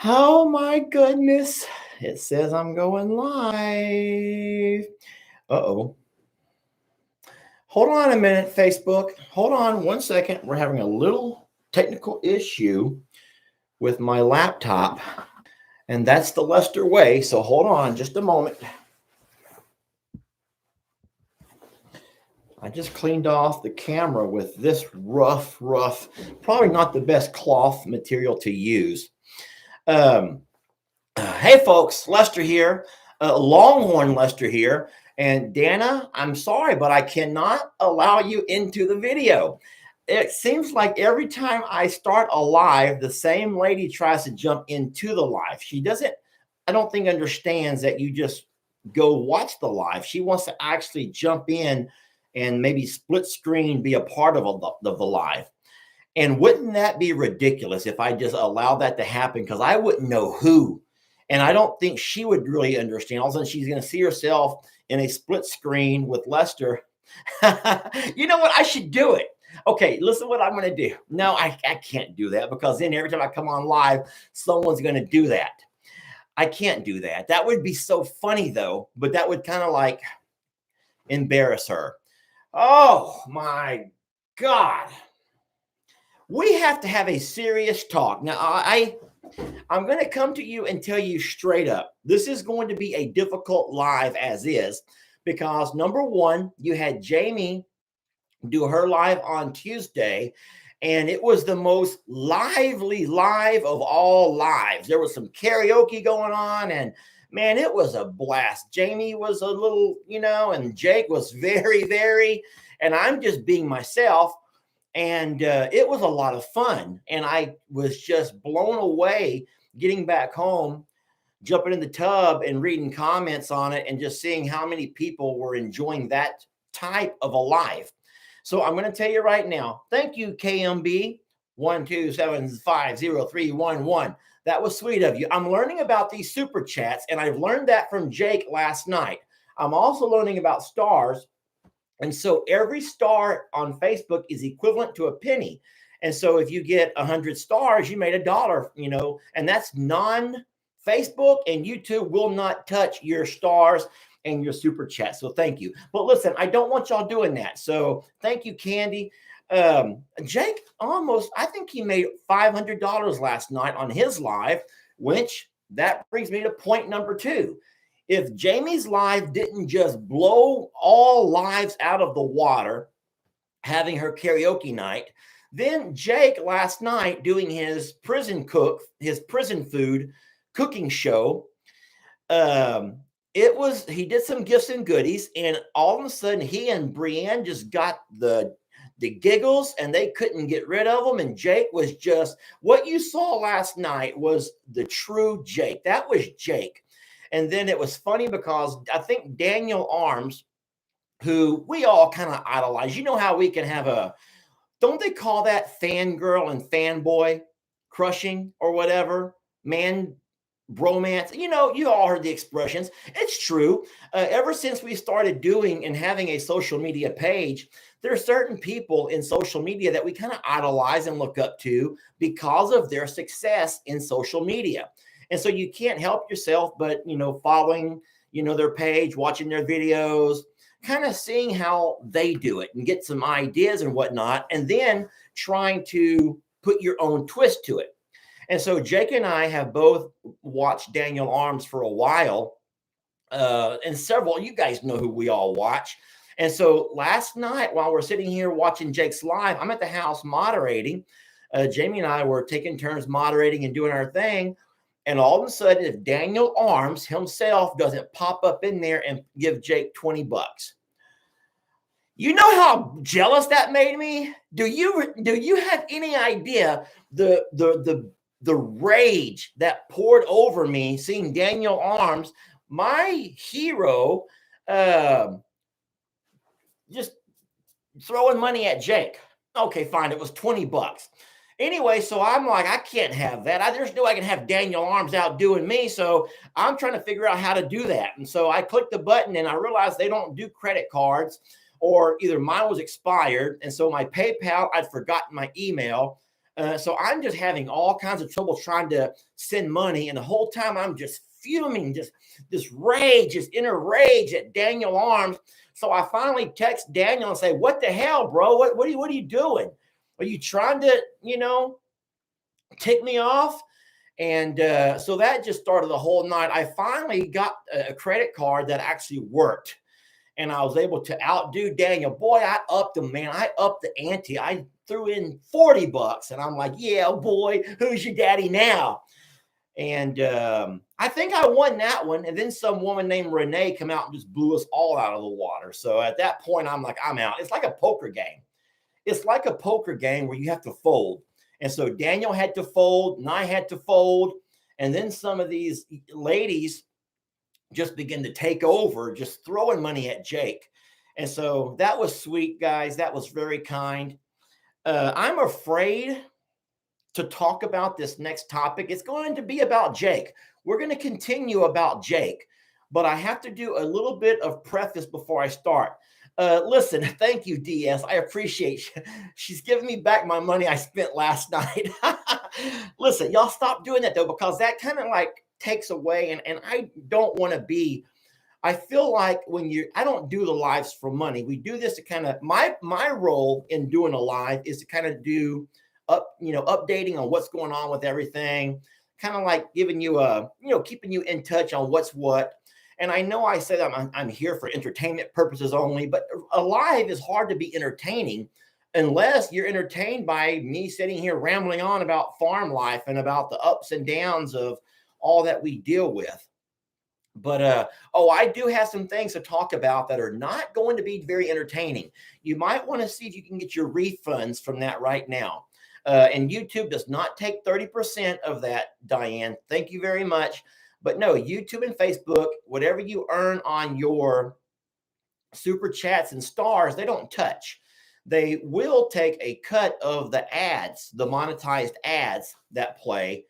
Oh my goodness. It says I'm going live. Uh-oh. Hold on a minute, Facebook. Hold on 1 second. We're having a little technical issue with my laptop, and that's the Lester way. So hold on just a moment. I just cleaned off the camera with this rough, probably not the best cloth material to use. Hey folks, Lester here, Longhorn Lester here. And Dana, I'm sorry, but I cannot allow you into the video. It seems like every time I start a live, the same lady tries to jump into the live. She doesn't, I don't think, understands that you just go watch the live. She wants to actually jump in and maybe split screen, be a part of the live. And wouldn't that be ridiculous if I just allowed that to happen? Because I wouldn't know who. And I don't think she would really understand. All of a sudden, she's going to see herself in a split screen with Lester. You know what? I should do it. Okay, listen what I'm going to do. No, I can't do that because then every time I come on live, someone's going to do that. I can't do that. That would be so funny, though, but that would kind of like embarrass her. Oh, my God. We have to have a serious talk. Now, I'm going to come to you and tell you straight up, this is going to be a difficult live as is, because number one, you had Jamie do her live on Tuesday, and it was the most lively live of all lives. There was some karaoke going on, and man, it was a blast. Jamie was a little, and Jake was very, and I'm just being myself. And it was a lot of fun. And I was just blown away getting back home, jumping in the tub and reading comments on it and just seeing how many people were enjoying that type of a live. So I'm going to tell you right now, thank you, KMB 127503111. That was sweet of you. I'm learning about these super chats, and I've learned that from Jake last night. I'm also learning about stars. And so every star on Facebook is equivalent to a penny. And so if you get 100 stars, you made $1, and that's non-Facebook, and YouTube will not touch your stars and your super chat. So thank you. But listen, I don't want y'all doing that. So thank you, Candy. Jake I think he made $500 last night on his live, which that brings me to point number 2. If Jamie's live didn't just blow all lives out of the water, having her karaoke night, then Jake last night doing his prison food cooking show, he did some gifts and goodies, and all of a sudden he and Brienne just got the giggles, and they couldn't get rid of them. And Jake was just, what you saw last night was the true Jake. That was Jake. And then it was funny because I think Daniel Arms, who we all kind of idolize, you know how we can have don't they call that fangirl and fanboy crushing or whatever? Man, bromance. You all heard the expressions. It's true. Ever since we started doing and having a social media page, there are certain people in social media that we kind of idolize and look up to because of their success in social media. And so you can't help yourself but, following, their page, watching their videos, kind of seeing how they do it and get some ideas and whatnot, and then trying to put your own twist to it. And so Jake and I have both watched Daniel Arms for a while, and several, you guys know who we all watch. And so last night, while we're sitting here watching Jake's live, I'm at the house moderating. Jamie and I were taking turns moderating and doing our thing. And all of a sudden, if Daniel Arms himself doesn't pop up in there and give Jake $20, you know how jealous that made me? Do you have any idea the rage that poured over me seeing Daniel Arms, my hero, just throwing money at Jake? Okay, fine. It was $20. Anyway, so I'm like, I can't have that. There's no way I can have Daniel Arms outdoing me. So I'm trying to figure out how to do that. And so I clicked the button and I realized they don't do credit cards, or either mine was expired. And so my PayPal, I'd forgotten my email. So I'm just having all kinds of trouble trying to send money. And the whole time I'm just fuming, just this rage, this inner rage at Daniel Arms. So I finally text Daniel and say, what the hell, bro? What are you doing? Are you trying to, tick me off? And so that just started the whole night. I finally got a credit card that actually worked. And I was able to outdo Daniel. Boy, I upped him, man. I upped the ante. I threw in $40. And I'm like, yeah, boy, who's your daddy now? And I think I won that one. And then some woman named Renee come out and just blew us all out of the water. So at that point, I'm like, I'm out. It's like a poker game. It's like a poker game where you have to fold. And so Daniel had to fold and I had to fold. And then some of these ladies just begin to take over, just throwing money at Jake. And so that was sweet, guys. That was very kind. I'm afraid to talk about this next topic. It's going to be about Jake. We're going to continue about Jake, but I have to do a little bit of preface before I start. Listen, thank you, DS. I appreciate you. She's giving me back my money I spent last night. Listen, y'all stop doing that though, because that kind of like takes away, and I don't want to be. I feel like I don't do the lives for money. We do this to kind of my role in doing a live is to kind of do updating on what's going on with everything, kind of like giving you keeping you in touch on what's what. And I know I said I'm here for entertainment purposes only, but a live is hard to be entertaining unless you're entertained by me sitting here rambling on about farm life and about the ups and downs of all that we deal with. But I do have some things to talk about that are not going to be very entertaining. You might want to see if you can get your refunds from that right now. And YouTube does not take 30% of that, Diane. Thank you very much. But no, YouTube and Facebook, whatever you earn on your super chats and stars, they don't touch. They will take a cut of the ads, the monetized ads that play.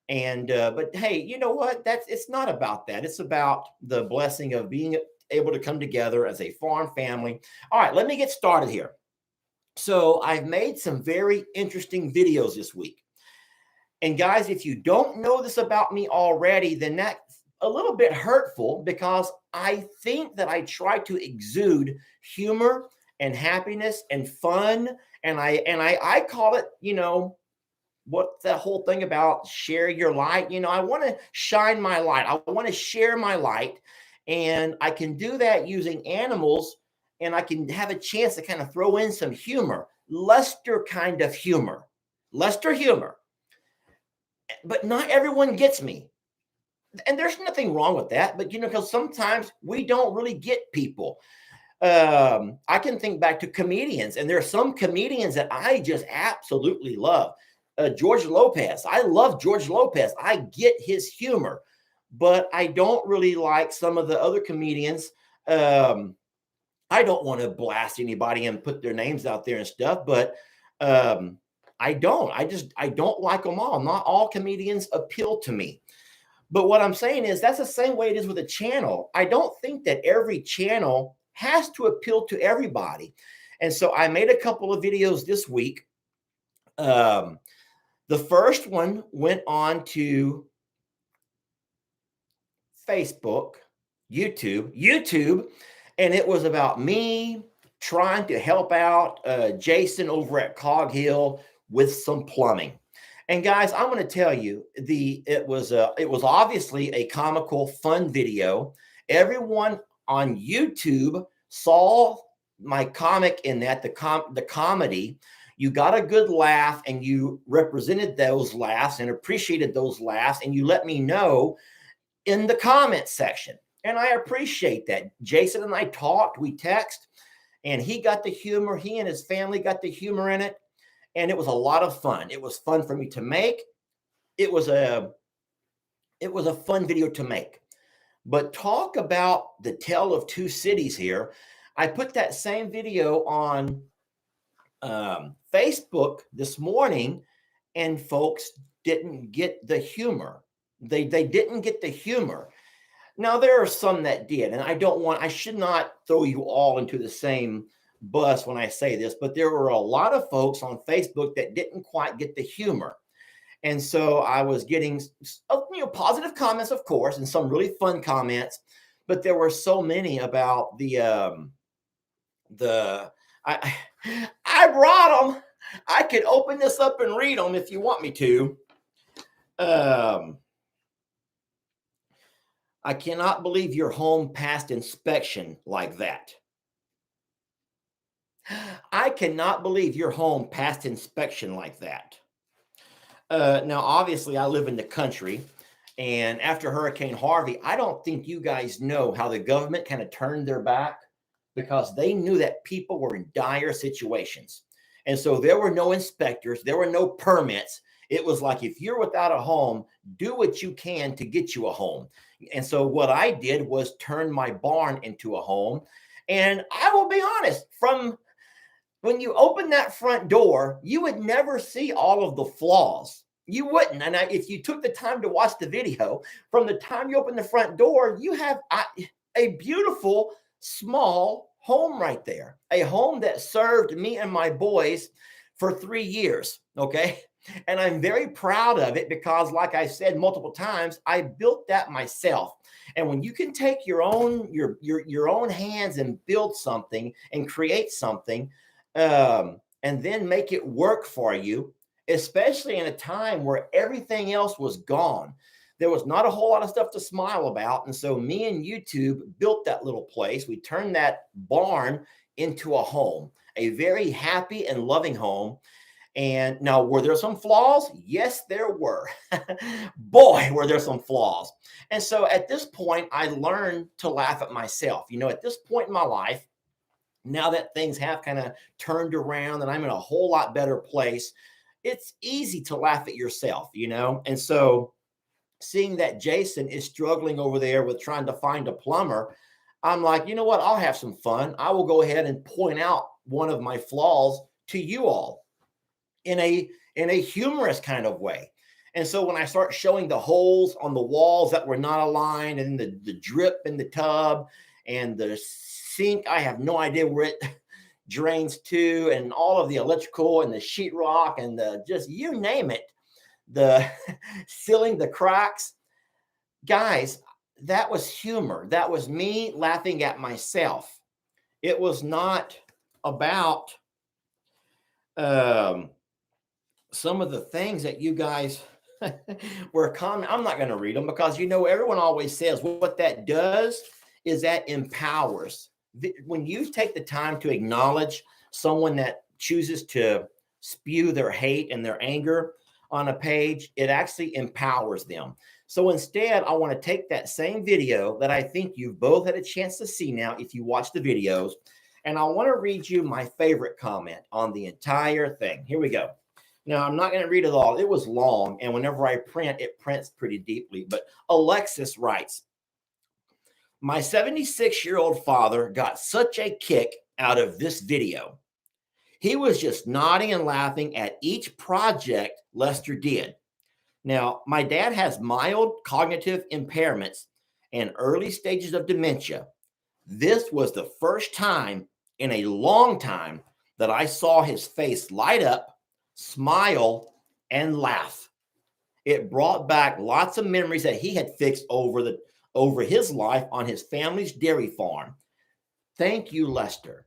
And but hey, you know what? It's not about that. It's about the blessing of being able to come together as a farm family. All right, let me get started here. So I've made some very interesting videos this week. And guys, if you don't know this about me already, then that's a little bit hurtful because I think that I try to exude humor and happiness and fun. And I call it, what's that whole thing about share your light? I want to shine my light. I want to share my light. And I can do that using animals, and I can have a chance to kind of throw in some humor, Lester kind of humor, Lester humor. But not everyone gets me. And there's nothing wrong with that. But, because sometimes we don't really get people. I can think back to comedians, and there are some comedians that I just absolutely love. George Lopez. I love George Lopez. I get his humor, but I don't really like some of the other comedians. I don't want to blast anybody and put their names out there and stuff, but I don't like them all. Not all comedians appeal to me. But what I'm saying is that's the same way it is with a channel. I don't think that every channel has to appeal to everybody. And so I made a couple of videos this week. The first one went on to Facebook, YouTube, and it was about me trying to help out Jason over at Cog Hill with some plumbing. And guys, I'm going to tell you, it was obviously a comical, fun video. Everyone on YouTube saw my comic in that, the comedy. You got a good laugh, and you represented those laughs and appreciated those laughs, and you let me know in the comment section. And I appreciate that. Jason and I talked, we text, and he got the humor. He and his family got the humor in it. And it was a lot of fun. It was fun for me to make. It was a fun video to make. But talk about the tale of two cities here. I put that same video on Facebook this morning, and folks didn't get the humor. They didn't get the humor. Now, there are some that did, and I should not throw you all into the same bust when I say this, but there were a lot of folks on Facebook that didn't quite get the humor. And so I was getting, positive comments, of course, and some really fun comments, but there were so many about the I I brought them. I could open this up and read them if you want me to. Um, I cannot believe your home passed inspection like that. I cannot believe your home passed inspection like that. Now, obviously, I live in the country, and after Hurricane Harvey, I don't think you guys know how the government kind of turned their back because they knew that people were in dire situations. And so there were no inspectors, there were no permits. It was like, if you're without a home, do what you can to get you a home. And so what I did was turn my barn into a home. And I will be honest, from when you open that front door, you would never see all of the flaws. You wouldn't. And if you took the time to watch the video, from the time you open the front door, you have a beautiful, small home right there. A home that served me and my boys for 3 years. Okay. And I'm very proud of it because, like I said multiple times, I built that myself. And when you can take your own hands and build something and create something, and then make it work for you, especially in a time where everything else was gone. There was not a whole lot of stuff to smile about. And so me and YouTube built that little place. We turned that barn into a home, a very happy and loving home. And now, were there some flaws? Yes, there were. Boy, were there some flaws. And so at this point, I learned to laugh at myself. At this point in my life, now that things have kind of turned around and I'm in a whole lot better place, it's easy to laugh at yourself. And so seeing that Jason is struggling over there with trying to find a plumber, I'm like, you know what? I'll have some fun. I will go ahead and point out one of my flaws to you all in a humorous kind of way. And so when I start showing the holes on the walls that were not aligned, and the drip in the tub, and the sink, I have no idea where it drains to, and all of the electrical and the sheetrock and the just you name it, the sealing the cracks. Guys, that was humor. That was me laughing at myself. It was not about some of the things that you guys were commenting. I'm not going to read them because everyone always says what that does is that empowers. When you take the time to acknowledge someone that chooses to spew their hate and their anger on a page, it actually empowers them. So instead, I want to take that same video that I think you've both had a chance to see now if you watch the videos, and I want to read you my favorite comment on the entire thing. Here we go. Now, I'm not going to read it all. It was long, and whenever I print, it prints pretty deeply. But Alexis writes, my 76-year-old father got such a kick out of this video. He was just nodding and laughing at each project Lester did. Now, my dad has mild cognitive impairments and early stages of dementia. This was the first time in a long time that I saw his face light up, smile, and laugh. It brought back lots of memories that he had fixed over his life on his family's dairy farm. Thank you, Lester.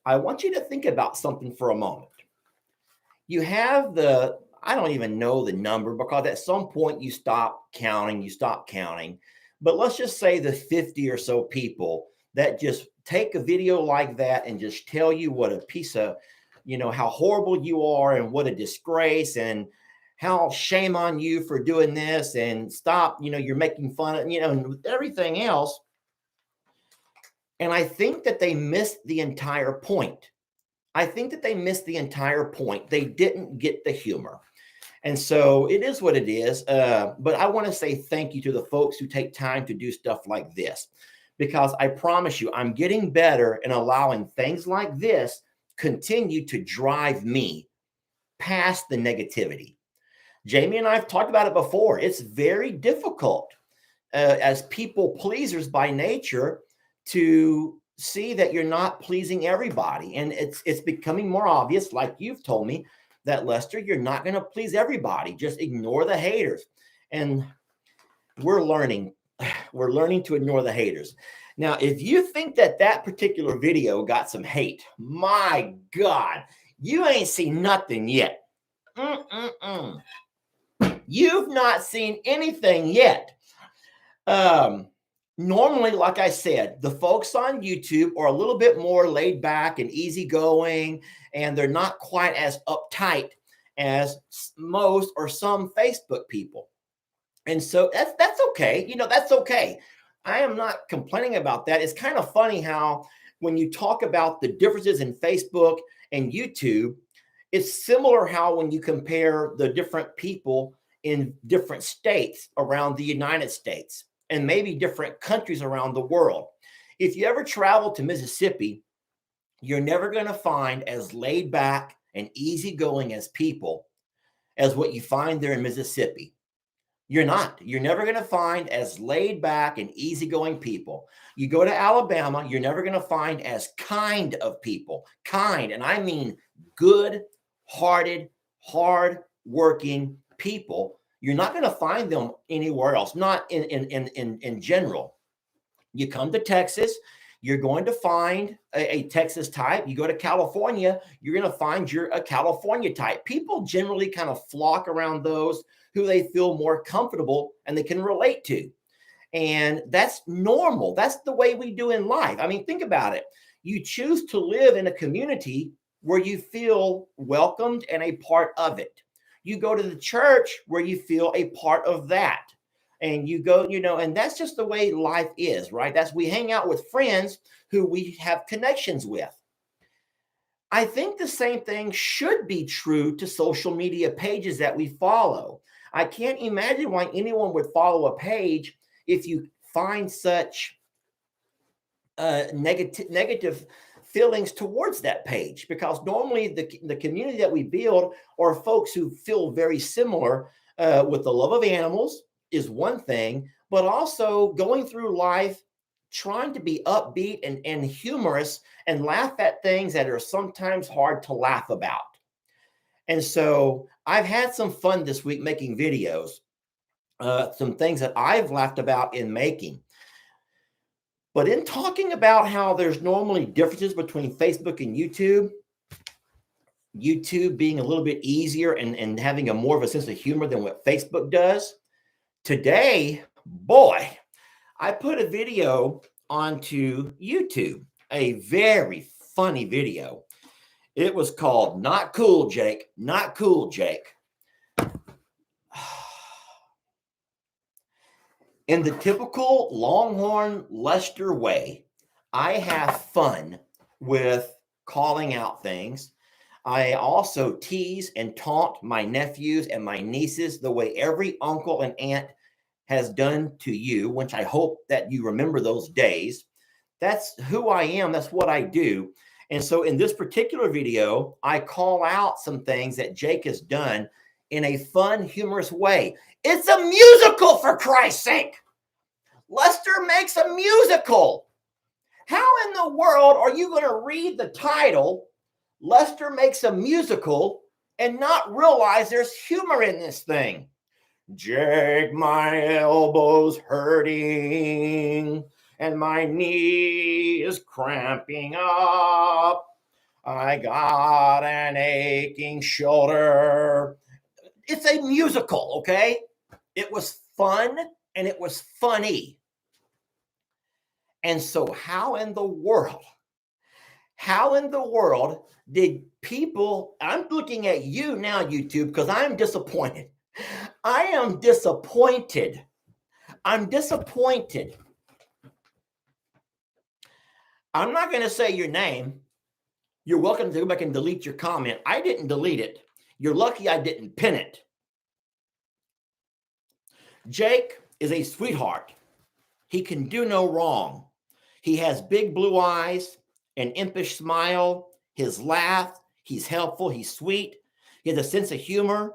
I want you to think about something for a moment. You have I don't even know the number because at some point you stop counting. But let's just say the 50 or so people that just take a video like that and just tell you what a piece of, how horrible you are and what a disgrace and how shame on you for doing this and stop, you're making fun of, and everything else. And I think that they missed the entire point. They didn't get the humor. And so it is what it is. But I want to say thank you to the folks who take time to do stuff like this, because I promise you, I'm getting better in allowing things like this continue to drive me past the negativity. Jamie and I have talked about it before. It's very difficult as people pleasers by nature to see that you're not pleasing everybody. And it's becoming more obvious, like you've told me, that Lester, you're not going to please everybody. Just ignore the haters. And we're learning. We're learning to ignore the haters. Now, if you think that that particular video got some hate, my God, you ain't seen nothing yet. Mm-mm-mm. You've not seen anything yet. Normally, like I said, the folks on YouTube are a little bit more laid back and easygoing, and they're not quite as uptight as most or some Facebook people. And so that's okay. You know, that's okay. I am not complaining about that. It's kind of funny how when you talk about the differences in Facebook and YouTube, it's similar how when you compare the different people in different states around the United States and maybe different countries around the world. If you ever travel to Mississippi, you're never going to find as laid back and easygoing as people as what you find there in Mississippi. You're not. You're never going to find as laid back and easygoing people. You go to Alabama, you're never going to find as kind of people. Kind, and I mean good-hearted, hard-working people. You're not going to find them anywhere else, not in general. You come to Texas, you're going to find a Texas type. You go to California, you're going to find you're a California type. People generally kind of flock around those who they feel more comfortable and they can relate to. And that's normal. That's the way we do in life. I mean, think about it. You choose to live in a community where you feel welcomed and a part of it. You go to the church where you feel a part of that. And you go, and that's just the way life is, right? That's we hang out with friends who we have connections with. I think the same thing should be true to social media pages that we follow. I can't imagine why anyone would follow a page if you find such negative feelings towards that page, because normally the community that we build are folks who feel very similar with the love of animals is one thing, but also going through life trying to be upbeat and humorous and laugh at things that are sometimes hard to laugh about. And so I've had some fun this week making videos, some things that I've laughed about in making. But in talking about how there's normally differences between Facebook and YouTube being a little bit easier and having a more of a sense of humor than what Facebook does, today, boy, I put a video onto YouTube, a very funny video. It was called Not Cool, Jake, Not Cool, Jake. In the typical Longhorn Lester way, I have fun with calling out things. I also tease and taunt my nephews and my nieces the way every uncle and aunt has done to you, which I hope that you remember those days. That's who I am. That's what I do. And so in this particular video, I call out some things that Jake has done in a fun, humorous way. It's a musical, for Christ's sake. Lester makes a musical. How in the world are you going to read the title, Lester Makes a Musical, and not realize there's humor in this thing? Jake, my elbow's hurting and my knee is cramping up. I got an aching shoulder. It's a musical, okay? It was fun and it was funny. And so how in the world did people, I'm looking at you now, YouTube, because I'm disappointed. I am disappointed. I'm disappointed. I'm not going to say your name. You're welcome to go back and delete your comment. I didn't delete it. You're lucky I didn't pin it. Jake is a sweetheart. He can do no wrong. He has big blue eyes, an impish smile, his laugh. He's helpful. He's sweet. He has a sense of humor.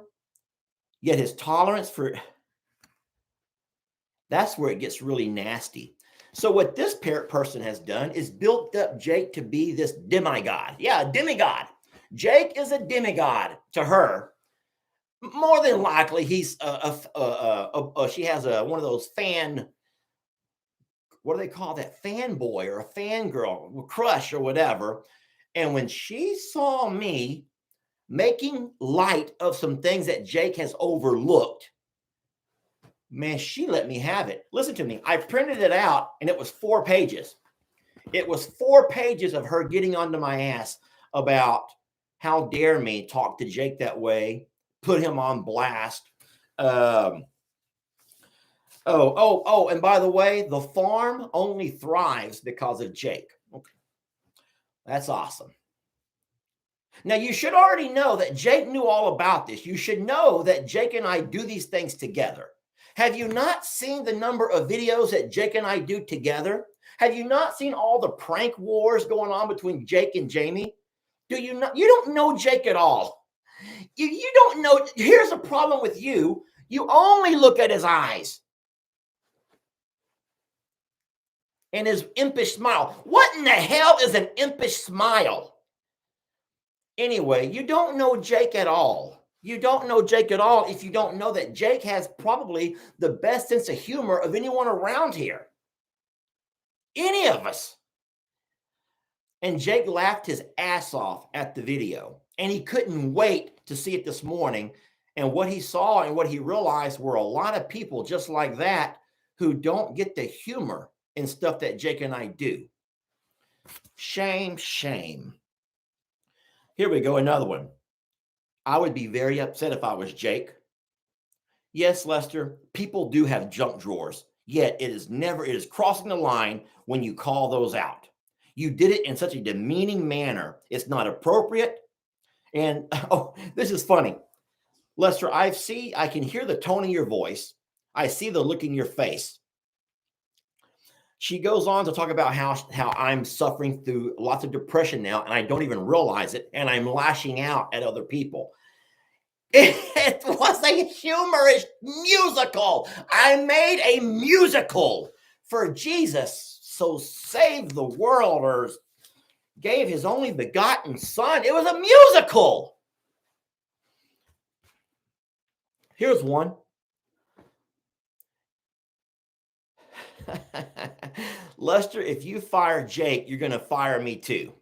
Yet his tolerance for... That's where it gets really nasty. So what this person has done is built up Jake to be this demigod. Yeah, a demigod. Jake is a demigod to her. More than likely, he's she has one of those what do they call that? Fanboy or a fangirl, crush or whatever. And when she saw me making light of some things that Jake has overlooked, man, she let me have it. Listen to me. I printed it out and it was 4 pages. It was 4 pages of her getting onto my ass about how dare me talk to Jake that way, put him on blast. And by the way, the farm only thrives because of Jake. Okay. That's awesome. Now, you should already know that Jake knew all about this. You should know that Jake and I do these things together. Have you not seen the number of videos that Jake and I do together? Have you not seen all the prank wars going on between Jake and Jamie? Do you not? You don't know Jake at all. You don't know. Here's the problem with you. You only look at his eyes and his impish smile. What in the hell is an impish smile? Anyway, you don't know Jake at all. You don't know Jake at all if you don't know that Jake has probably the best sense of humor of anyone around here. Any of us. And Jake laughed his ass off at the video. And he couldn't wait to see it this morning. And what he saw and what he realized were a lot of people just like that who don't get the humor in stuff that Jake and I do. Shame, shame. Here we go, another one. I would be very upset if I was Jake. Yes, Lester, people do have junk drawers, yet it is crossing the line when you call those out. You did it in such a demeaning manner. It's not appropriate. And oh, this is funny. Lester, I can hear the tone in your voice. I see the look in your face. She goes on to talk about how I'm suffering through lots of depression now, and I don't even realize it, and I'm lashing out at other people. It was a humorous musical. I made a musical for Jesus, so saved the world or gave his only begotten son. It was a musical. Here's one. Lester, if you fire Jake, you're going to fire me too.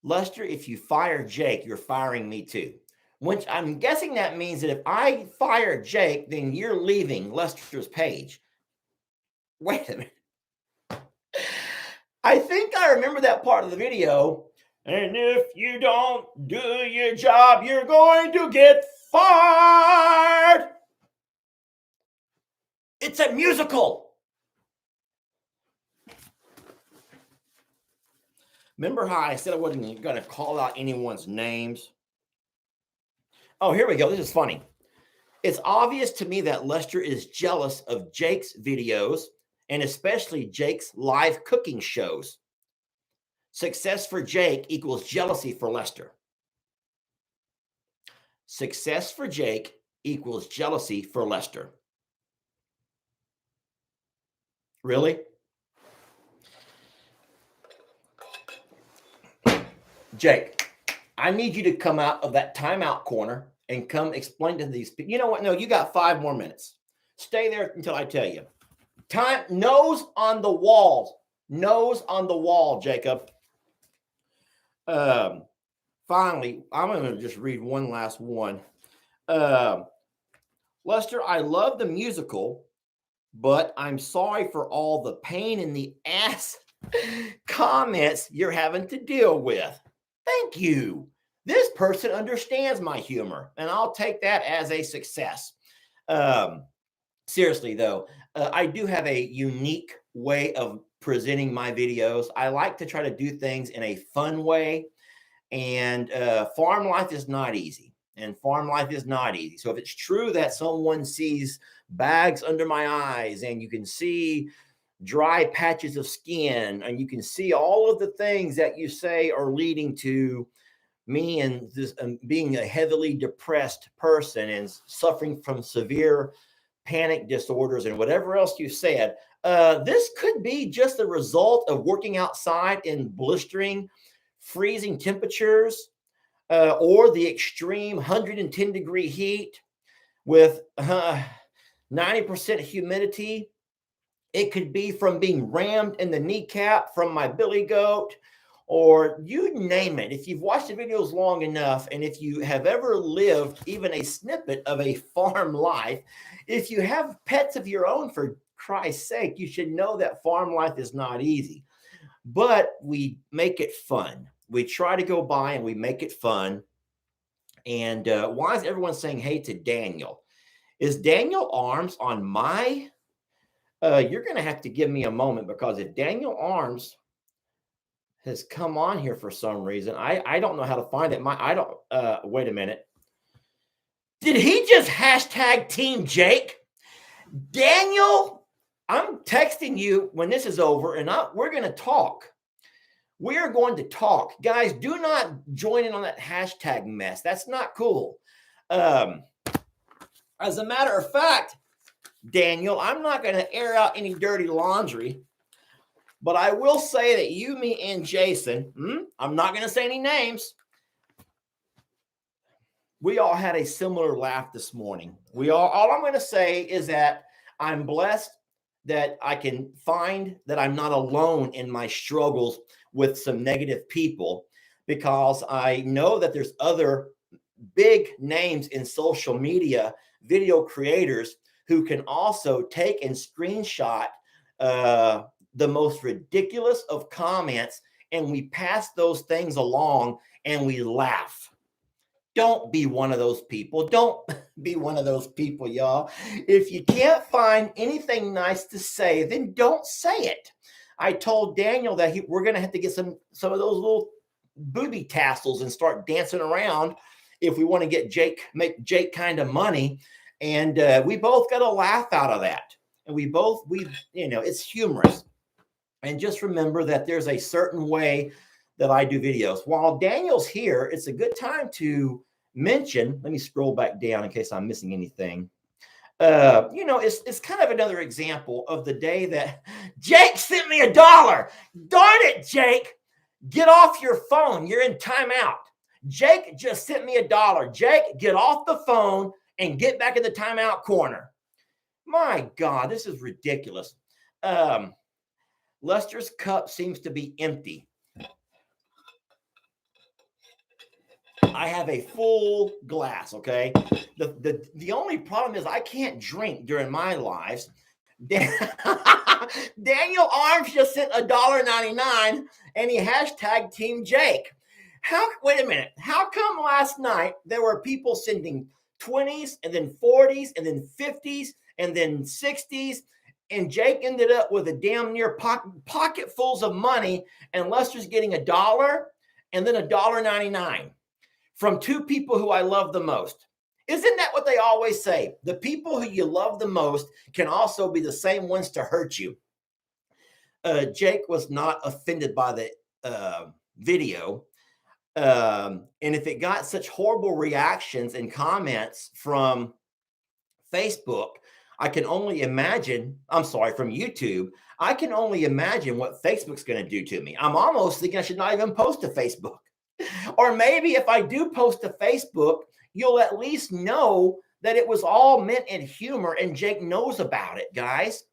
Lester, if you fire Jake, you're firing me too. Which I'm guessing that means that if I fire Jake, then you're leaving Lester's page. Wait a minute. I think I remember that part of the video. And if you don't do your job, you're going to get fired. It's a musical. Remember how I said I wasn't going to call out anyone's names? Oh, here we go. This is funny. It's obvious to me that Lester is jealous of Jake's videos and especially Jake's live cooking shows. Success for Jake equals jealousy for Lester. Success for Jake equals jealousy for Lester. Really? Jake, I need you to come out of that timeout corner and come explain to these people. You know what? No, you got 5 more minutes. Stay there until I tell you. Time, nose on the wall. Nose on the wall, Jacob. Finally, I'm going to just read one last one. Lester, I love the musical, but I'm sorry for all the pain in the ass comments you're having to deal with. Thank you. This person understands my humor, and I'll take that as a success. Seriously, though, I do have a unique way of presenting my videos. I like to try to do things in a fun way, and farm life is not easy. So if it's true that someone sees bags under my eyes and you can see dry patches of skin and you can see all of the things that you say are leading to me and this being a heavily depressed person and suffering from severe panic disorders and whatever else you said, This could be just the result of working outside in blistering, freezing temperatures, or the extreme 110-degree heat with 90% humidity. It could be from being rammed in the kneecap from my billy goat, or you name it. If you've watched the videos long enough, and if you have ever lived even a snippet of a farm life, if you have pets of your own, for Christ's sake, you should know that farm life is not easy. But we make it fun. We try to go by and we make it fun. And why is everyone saying hey to Daniel? Is Daniel Arms on my you're going to have to give me a moment, because if Daniel Arms has come on here for some reason, I don't know how to find it. I don't, wait a minute. Did he just hashtag Team Jake? Daniel, I'm texting you when this is over, and we're going to talk. We are going to talk. Guys, do not join in on that hashtag mess. That's not cool. As a matter of fact, Daniel, I'm not going to air out any dirty laundry, but I will say that you, me, and Jason, I'm not going to say any names, we all had a similar laugh this morning. All I'm going to say is that I'm blessed that I can find that I'm not alone in my struggles with some negative people, because I know that there's other big names in social media, video creators, who can also take and screenshot the most ridiculous of comments, and we pass those things along and we laugh. Don't be one of those people. Don't be one of those people, y'all. If you can't find anything nice to say, then don't say it. I told Daniel that we're going to have to get some of those little booby tassels and start dancing around if we want to make Jake kind of money. And we both got a laugh out of that. And it's humorous. And just remember that there's a certain way that I do videos. While Daniel's here, it's a good time to mention, let me scroll back down in case I'm missing anything. It's kind of another example of the day that Jake sent me $1. Darn it, Jake. Get off your phone. You're in timeout. Jake just sent me $1. Jake, get off the phone and get back in the timeout corner. My God, this is ridiculous. Lester's cup seems to be empty. I have a full glass, okay? The only problem is I can't drink during my lives. Daniel Arms just sent $1.99 and he hashtag Team Jake. Wait a minute. How come last night there were people sending 20s and then 40s and then 50s and then 60s, and Jake ended up with a damn near pocketfuls of money, and Lester's getting $1 and then $1.99 from two people who I love the most? Isn't that what they always say? The people who you love the most can also be the same ones to hurt you. Jake was not offended by the video. And if it got such horrible reactions and comments from Facebook, I can only imagine, from YouTube, I can only imagine what Facebook's going to do to me. I'm almost thinking I should not even post to Facebook. Or maybe if I do post to Facebook, you'll at least know that it was all meant in humor and Jake knows about it, guys.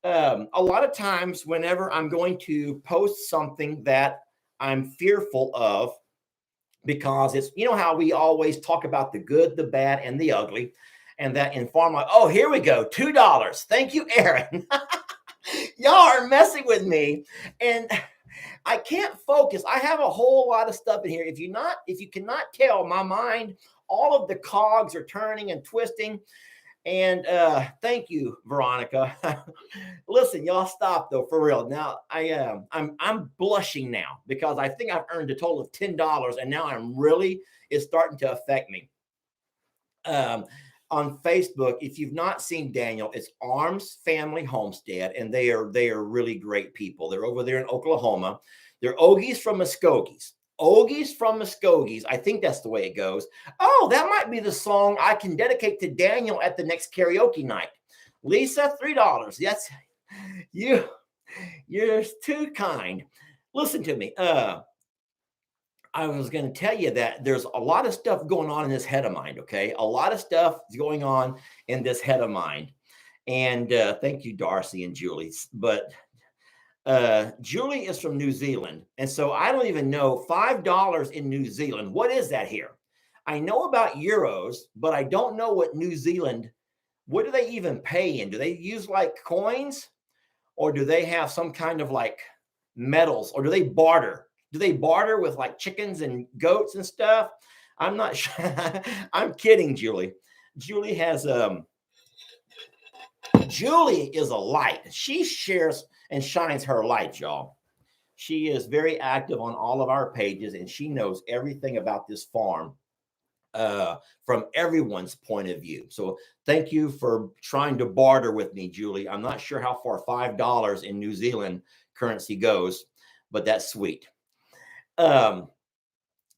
A lot of times whenever I'm going to post something that I'm fearful of, because it's, how we always talk about the good, the bad, and the ugly, and that in farm life, oh, here we go, $2. Thank you, Aaron. Y'all are messing with me, and I can't focus. I have a whole lot of stuff in here. If you cannot tell, my mind, all of the cogs are turning and twisting. And thank you, Veronica. Listen, y'all stop though, for real. Now I'm blushing now because I think I've earned a total of $10, and now it's starting to affect me. On Facebook, if you've not seen Daniel, it's Arms Family Homestead, and they are really great people. They're over there in Oklahoma. They're Ogies from Muskogees. Ogies from Muskogees. I think that's the way it goes. Oh, that might be the song I can dedicate to Daniel at the next karaoke night. Lisa, $3. You, you're too kind. Listen to me. I was going to tell you that there's a lot of stuff going on in this head of mine. Okay, a lot of stuff is going on in this head of mine. And thank you, Darcy and Julie. But Julie is from New Zealand, and so I don't even know $5 in New Zealand. What is that here? I know about euros, but I don't know what New Zealand. What do they even pay in? Do they use like coins, or do they have some kind of like metals, or do they barter? Do they barter with like chickens and goats and stuff? I'm not sure. I'm kidding, Julie. Julie has Julie is a light. She shares and shines her light, y'all. She is very active on all of our pages, and she knows everything about this farm from everyone's point of view. So thank you for trying to barter with me, Julie. I'm not sure how far $5 in New Zealand currency goes, but that's sweet. I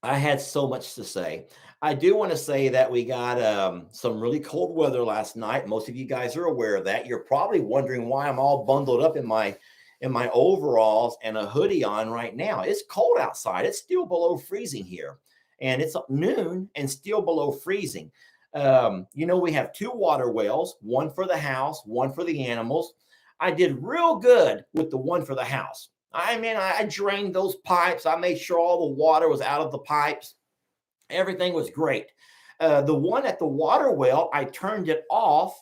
had so much to say. I do want to say that we got some really cold weather last night. Most of you guys are aware of that. You're probably wondering why I'm all bundled up in my overalls and a hoodie on right now. It's cold outside. It's still below freezing here, and it's noon and still below freezing. We have 2 water wells, one for the house, one for the animals. I did real good with the one for the house. I mean, I drained those pipes. I made sure all the water was out of the pipes. Everything was great. The one at the water well, I turned it off,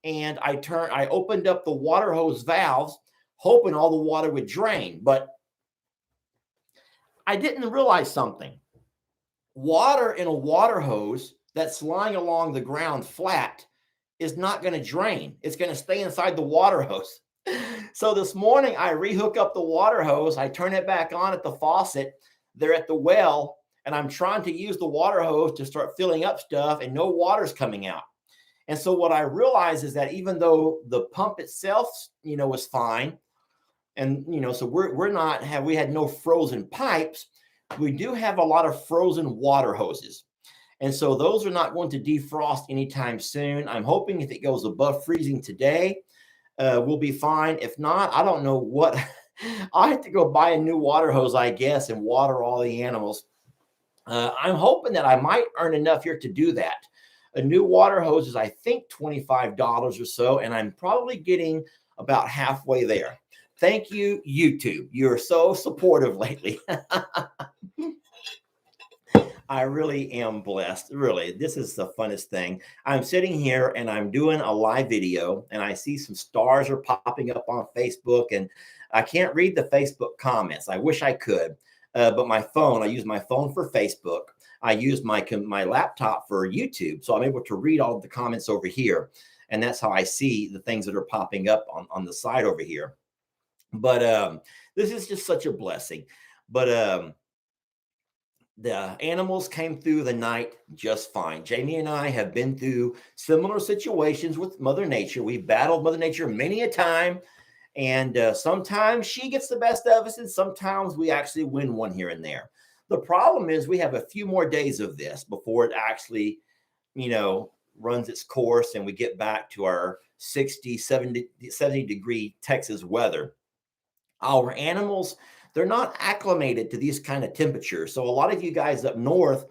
and I opened up the water hose valves, hoping all the water would drain. But I didn't realize something. Water in a water hose that's lying along the ground flat is not going to drain. It's going to stay inside the water hose. So this morning I rehook up the water hose. I turn it back on at the faucet. They're at the well, and I'm trying to use the water hose to start filling up stuff, and no water's coming out. And so what I realize is that even though the pump itself, was fine, and so we had no frozen pipes, we do have a lot of frozen water hoses. And so those are not going to defrost anytime soon. I'm hoping if it goes above freezing today, we'll be fine. If not, I don't know what. I have to go buy a new water hose, I guess, and water all the animals. I'm hoping that I might earn enough here to do that. A new water hose is, I think, $25 or so, and I'm probably getting about halfway there. Thank you, YouTube. You're so supportive lately. I really am blessed. Really, this is the funnest thing. I'm sitting here and I'm doing a live video, and I see some stars are popping up on Facebook, and I can't read the Facebook comments. I wish I could, but I use my phone for Facebook. I use my laptop for YouTube, so I'm able to read all of the comments over here, and that's how I see the things that are popping up on the side over here. But this is just such a blessing. But the animals came through the night just fine. Jamie and I have been through similar situations with Mother Nature. We've battled Mother Nature many a time, and sometimes she gets the best of us, and sometimes we actually win one here and there. The problem is we have a few more days of this before it actually, runs its course and we get back to our 60, 70 degree Texas weather. Our animals, they're not acclimated to these kind of temperatures. So a lot of you guys up north,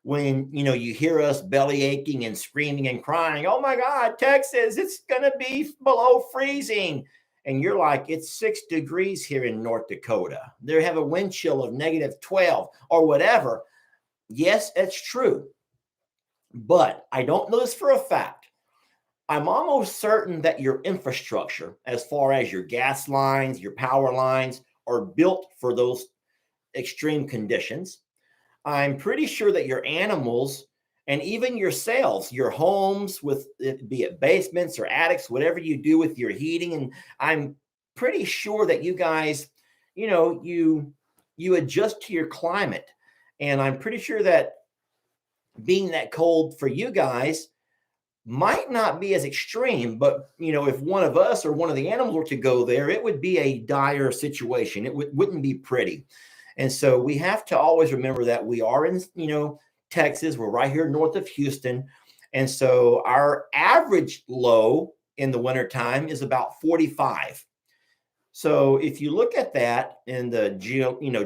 when you hear us belly aching and screaming and crying, oh my God, Texas, it's gonna be below freezing. And you're like, it's 6 degrees here in North Dakota. They have a wind chill of -12 or whatever. Yes, that's true. But I don't know this for a fact. I'm almost certain that your infrastructure, as far as your gas lines, your power lines, are built for those extreme conditions. I'm pretty sure that your animals and even yourselves, your homes, with be it basements or attics, whatever you do with your heating, and I'm pretty sure that you guys, you adjust to your climate. And I'm pretty sure that being that cold for you guys might not be as extreme, but if one of us or one of the animals were to go there, it would be a dire situation. It wouldn't be pretty. And so we have to always remember that we are in, Texas. We're right here north of Houston. And so our average low in the wintertime is about 45. So if you look at that in the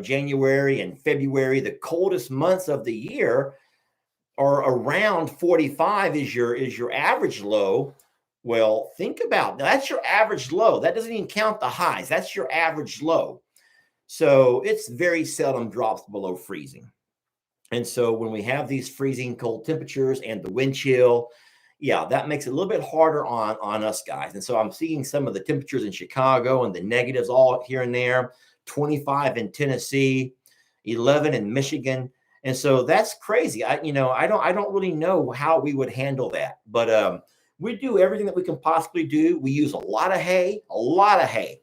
January and February, the coldest months of the year, are around 45 is your average low. Well, think about that's your average low. That doesn't even count the highs. That's your average low. So it's very seldom drops below freezing. And so when we have these freezing cold temperatures and the wind chill, yeah, that makes it a little bit harder on us guys. And so I'm seeing some of the temperatures in Chicago and the negatives all here and there, 25 in Tennessee, 11 in Michigan. And so that's crazy. I don't really know how we would handle that. But we do everything that we can possibly do. We use a lot of hay, a lot of hay.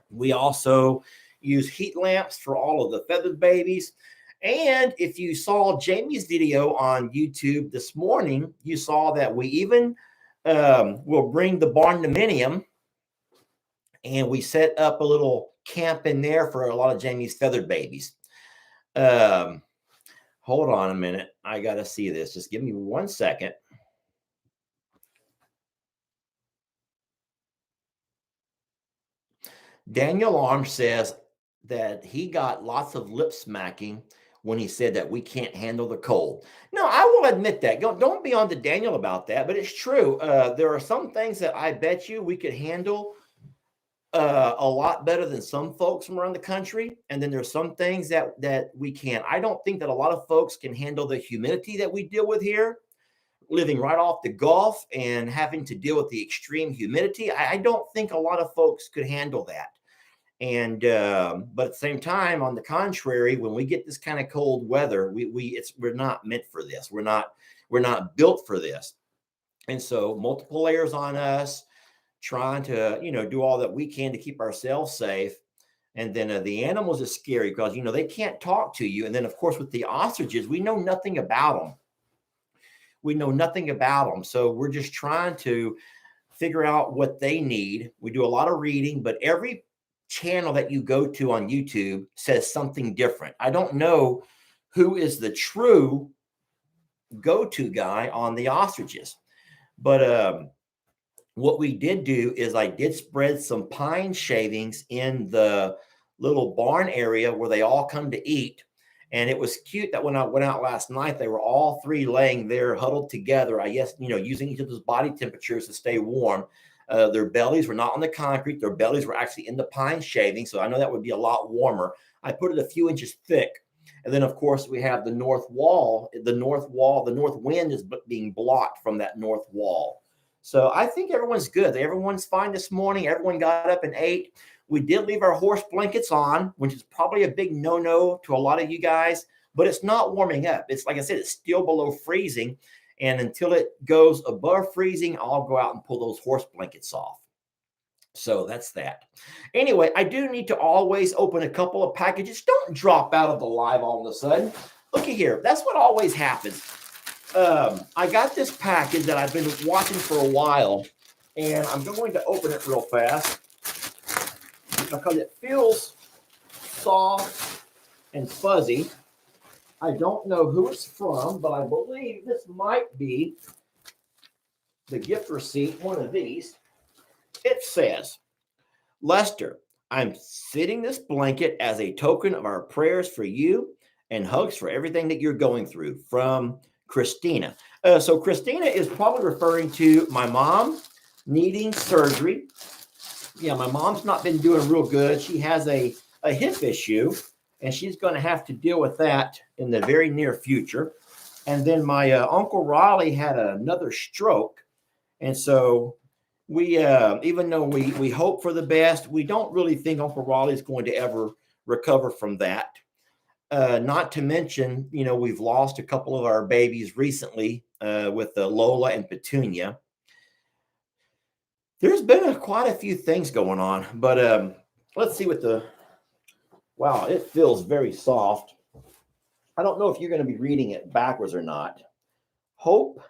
We also use heat lamps for all of the feathered babies. And if you saw Jamie's video on YouTube this morning, you saw that we even will bring the barn dominium and we set up a little camp in there for a lot of Jamie's feathered babies. Hold on a minute. I got to see this. Just give me 1 second. Daniel Arm says that he got lots of lip smacking when he said that we can't handle the cold. No, I will admit that. Don't be on to Daniel about that, but it's true. There are some things that I bet you we could handle a lot better than some folks from around the country, and then there's some things that we can't. I don't think that a lot of folks can handle the humidity that we deal with here, living right off the Gulf and having to deal with the extreme humidity. I don't think a lot of folks could handle that. And but at the same time, on the contrary, when we get this kind of cold weather, we're not meant for this. We're not built for this. And so multiple layers on us, trying to do all that we can to keep ourselves safe. And then the animals is scary because they can't talk to you. And then of course with the ostriches, we know nothing about them. We know nothing about them. So we're just trying to figure out what they need. We do a lot of reading, but every channel that you go to on YouTube says something different. I don't know who is the true go-to guy on the ostriches, but what we did do is I did spread some pine shavings in the little barn area where they all come to eat. And it was cute that when I went out last night, they were all three laying there huddled together, I guess, using each other's body temperatures to stay warm. Their bellies were not on the concrete. Their bellies were actually in the pine shaving. So I know that would be a lot warmer. I put it a few inches thick. And then, of course, we have the north wind is being blocked from that north wall. So I think everyone's good. Everyone's fine this morning. Everyone got up and ate. We did leave our horse blankets on, which is probably a big no-no to a lot of you guys, but it's not warming up. It's like I said, it's still below freezing. And until it goes above freezing, I'll go out and pull those horse blankets off. So that's that. Anyway, I do need to always open a couple of packages. Don't drop out of the live all of a sudden. Look at here. That's what always happens. I got this package that I've been watching for a while, and I'm going to open it real fast because it feels soft and fuzzy. I don't know who it's from, but I believe this might be the gift receipt, one of these. It says, Lester, I'm sitting this blanket as a token of our prayers for you and hugs for everything that you're going through, from Christina. So Christina is probably referring to my mom needing surgery. Yeah, my mom's not been doing real good. She has a hip issue, and she's going to have to deal with that in the very near future. And then my Uncle Raleigh had another stroke. And so we, even though we hope for the best, we don't really think Uncle Raleigh is going to ever recover from that. Not to mention, we've lost a couple of our babies recently with Lola and Petunia. There's been quite a few things going on, but let's see wow, it feels very soft. I don't know if you're going to be reading it backwards or not. Hope,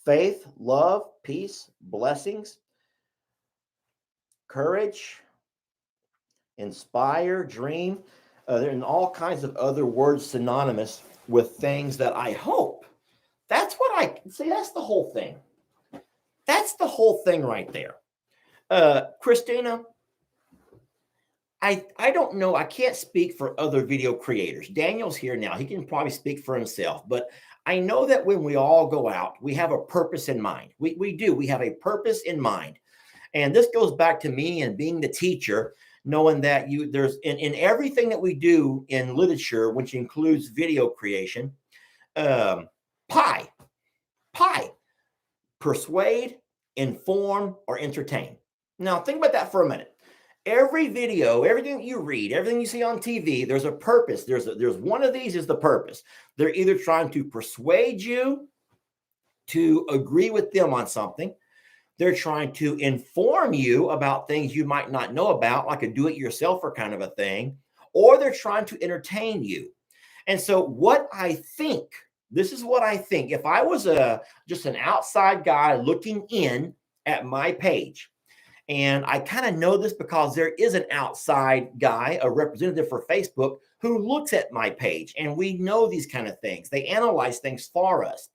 faith, love, peace, blessings, courage, inspire, dream. There are all kinds of other words synonymous with things that I hope. That's what I see. That's the whole thing. That's the whole thing right there. Christina, I don't know. I can't speak for other video creators. Daniel's here now. He can probably speak for himself. But I know that when we all go out, we have a purpose in mind. We do. We have a purpose in mind. And this goes back to me and being the teacher, knowing that there's in everything that we do in literature, which includes video creation, um, pie, pie, persuade, inform, or entertain. Now think about that for a minute. Every video, everything you read, everything you see on TV, there's a purpose. There's one of these is the purpose. They're either trying to persuade you to agree with them on something. They're trying to inform you about things you might not know about, like a do-it-yourselfer kind of a thing, or they're trying to entertain you. And so what I think, this is what I think. If I was just an outside guy looking in at my page, and I kind of know this because there is an outside guy, a representative for Facebook, who looks at my page, and we know these kind of things. They analyze things for us.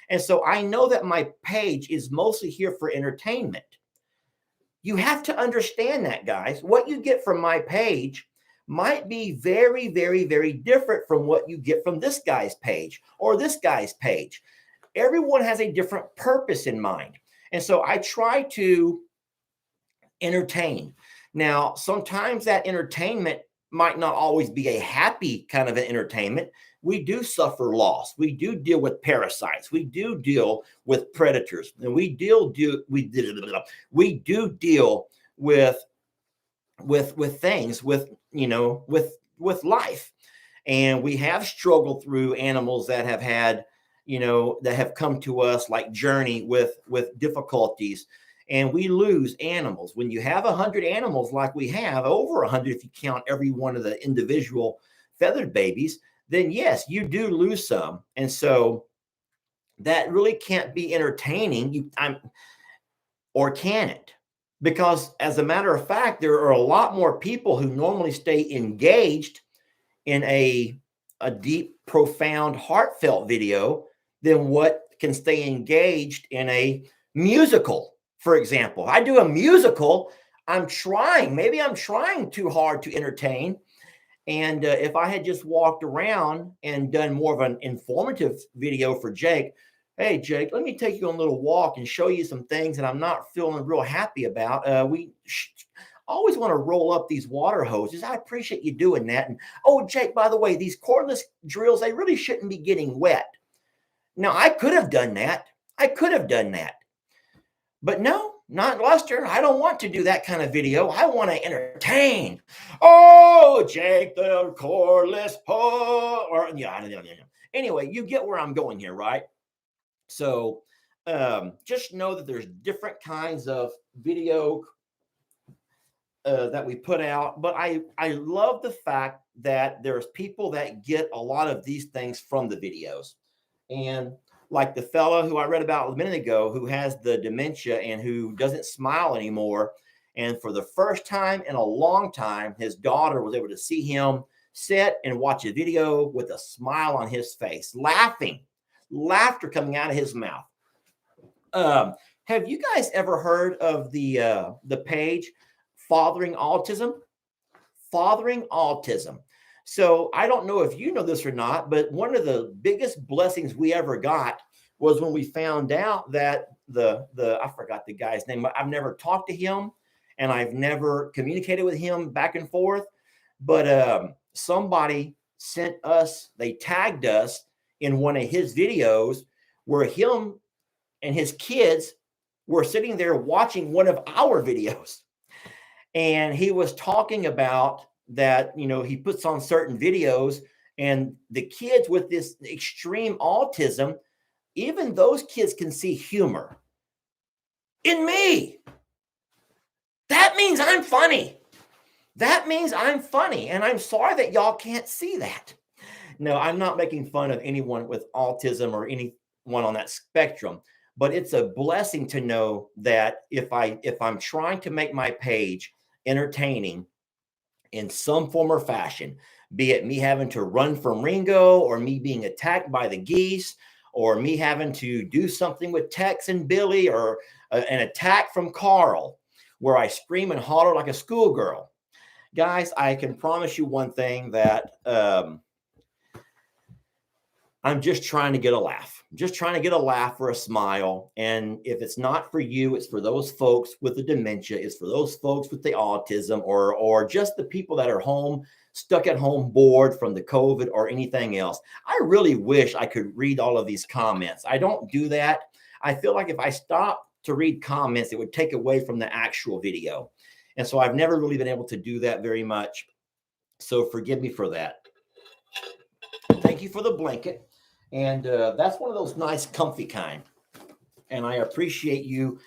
And so I know that my page is mostly here for entertainment. You have to understand that, guys. What you get from my page might be very, very, very different from what you get from this guy's page or this guy's page. Everyone has a different purpose in mind. And so I try to entertain. Now, sometimes that entertainment might not always be a happy kind of an entertainment. We do suffer loss. We do deal with parasites. We do deal with predators, and we do deal with things, with life. And we have struggled through animals that have had, that have come to us like journey with difficulties. And we lose animals. When you have 100 animals like we have, over 100 if you count every one of the individual feathered babies, then yes, you do lose some. And so that really can't be entertaining, or can it? Because as a matter of fact, there are a lot more people who normally stay engaged in a deep, profound, heartfelt video than what can stay engaged in a musical. For example, if I do a musical, maybe I'm trying too hard to entertain. And if I had just walked around and done more of an informative video for Jake, hey, Jake, let me take you on a little walk and show you some things that I'm not feeling real happy about. We always want to roll up these water hoses. I appreciate you doing that. And, oh, Jake, by the way, these cordless drills, they really shouldn't be getting wet. Now, I could have done that. But no, not Lester. I don't want to do that kind of video. I want to entertain. Oh, Jake the cordless hoe. Or yeah. Anyway, you get where I'm going here, right? So just know that there's different kinds of video that we put out. But I love the fact that there's people that get a lot of these things from the videos. And like the fellow who I read about a minute ago, who has the dementia and who doesn't smile anymore. And for the first time in a long time, his daughter was able to see him sit and watch a video with a smile on his face, laughter coming out of his mouth. Have you guys ever heard of the page Fathering Autism? Fathering Autism. So I don't know if you know this or not, but one of the biggest blessings we ever got was when we found out that I forgot the guy's name. I've never talked to him and I've never communicated with him back and forth. But somebody they tagged us in one of his videos where him and his kids were sitting there watching one of our videos. And he was talking about that, he puts on certain videos, and the kids with this extreme autism, even those kids can see humor in me. That means I'm funny. And I'm sorry that y'all can't see that. No, I'm not making fun of anyone with autism or anyone on that spectrum, but it's a blessing to know that if I'm trying to make my page entertaining in some form or fashion, be it me having to run from Ringo, or me being attacked by the geese, or me having to do something with Tex and Billy, or an attack from Carl where I scream and holler like a schoolgirl. Guys, I can promise you one thing, that I'm just trying to get a laugh. I'm just trying to get a laugh or a smile. And if it's not for you, it's for those folks with the dementia, it's for those folks with the autism, or just the people that are home, stuck at home, bored from the COVID or anything else. I really wish I could read all of these comments. I don't do that. I feel like if I stop to read comments, it would take away from the actual video. And so I've never really been able to do that very much. So forgive me for that. Thank you for the blanket. And that's one of those nice, comfy kind. And I appreciate you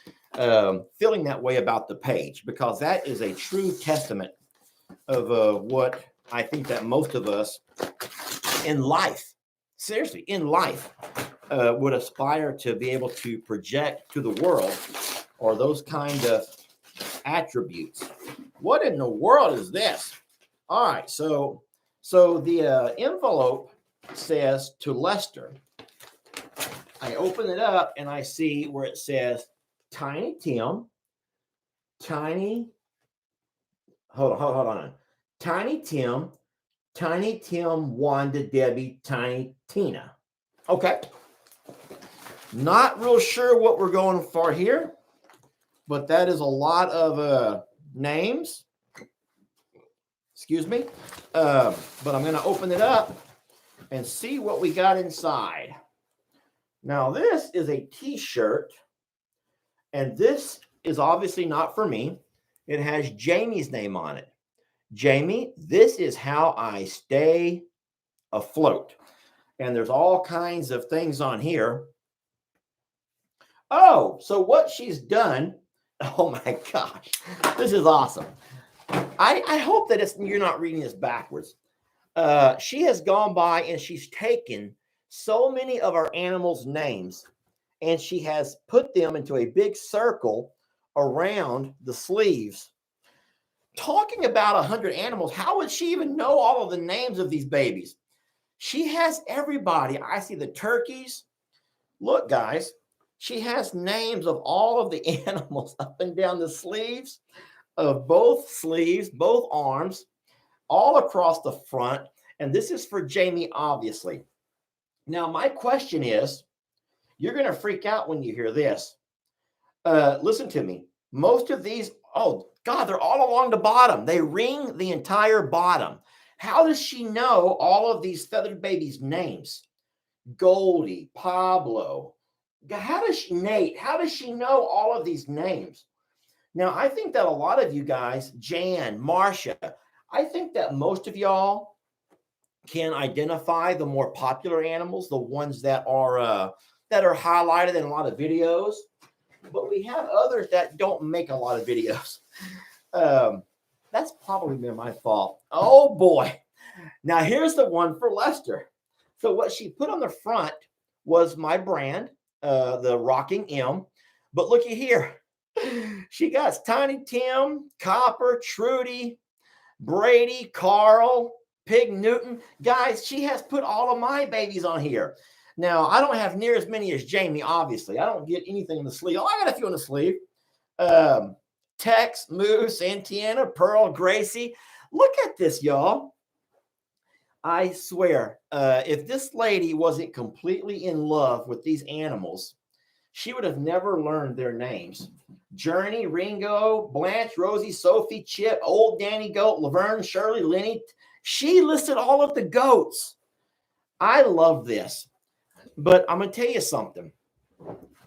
feeling that way about the page, because that is a true testament of what I think that most of us in life, seriously, in life, would aspire to be able to project to the world, or those kind of attributes. What in the world is this? All right, so the envelope says to Lester. I open it up and I see where it says Tiny Tim, Tiny, hold on. Tiny Tim, Wanda, Debbie, Tiny Tina. Okay. Not real sure what we're going for here, but that is a lot of names. Excuse me. But I'm going to open it up and see what we got inside. Now, this is a t-shirt, and this is obviously not for me. It has Jamie's name on it. Jamie, this is how I stay afloat. And there's all kinds of things on here. Oh, so what she's done, oh my gosh, this is awesome. I hope that you're not reading this backwards. She has gone by and she's taken so many of our animals' names, and she has put them into a big circle around the sleeves. Talking about 100 animals, how would she even know all of the names of these babies? She has everybody. I see the turkeys. Look, guys, she has names of all of the animals up and down the sleeves of both sleeves, both arms, all across the front. And this is for Jamie, obviously. Now, my question is, you're going to freak out when you hear this. Listen to me. Most of these, oh God, they're all along the bottom. They ring the entire bottom. How does she know all of these feathered babies' names? Goldie, Pablo. How does she, Nate? How does she know all of these names? Now, I think that a lot of you guys, Jan, Marcia, I think that most of y'all can identify the more popular animals, the ones that are highlighted in a lot of videos. But we have others that don't make a lot of videos. That's probably been my fault. Oh boy. Now here's the one for Lester. So what she put on the front was my brand, the Rocking M. But looky here. She got Tiny Tim, Copper, Trudy, Brady, Carl, Pig Newton. Guys, she has put all of my babies on here. Now, I don't have near as many as Jamie, obviously. I don't get anything in the sleeve. Oh, I got a few in the sleeve. Tex, Moose, Santiana, Pearl, Gracie. Look at this, y'all. I swear, if this lady wasn't completely in love with these animals, she would have never learned their names. Journey, Ringo, Blanche, Rosie, Sophie, Chip, Old Danny Goat, Laverne, Shirley, Lenny. She listed all of the goats. I love this. But I'm going to tell you something.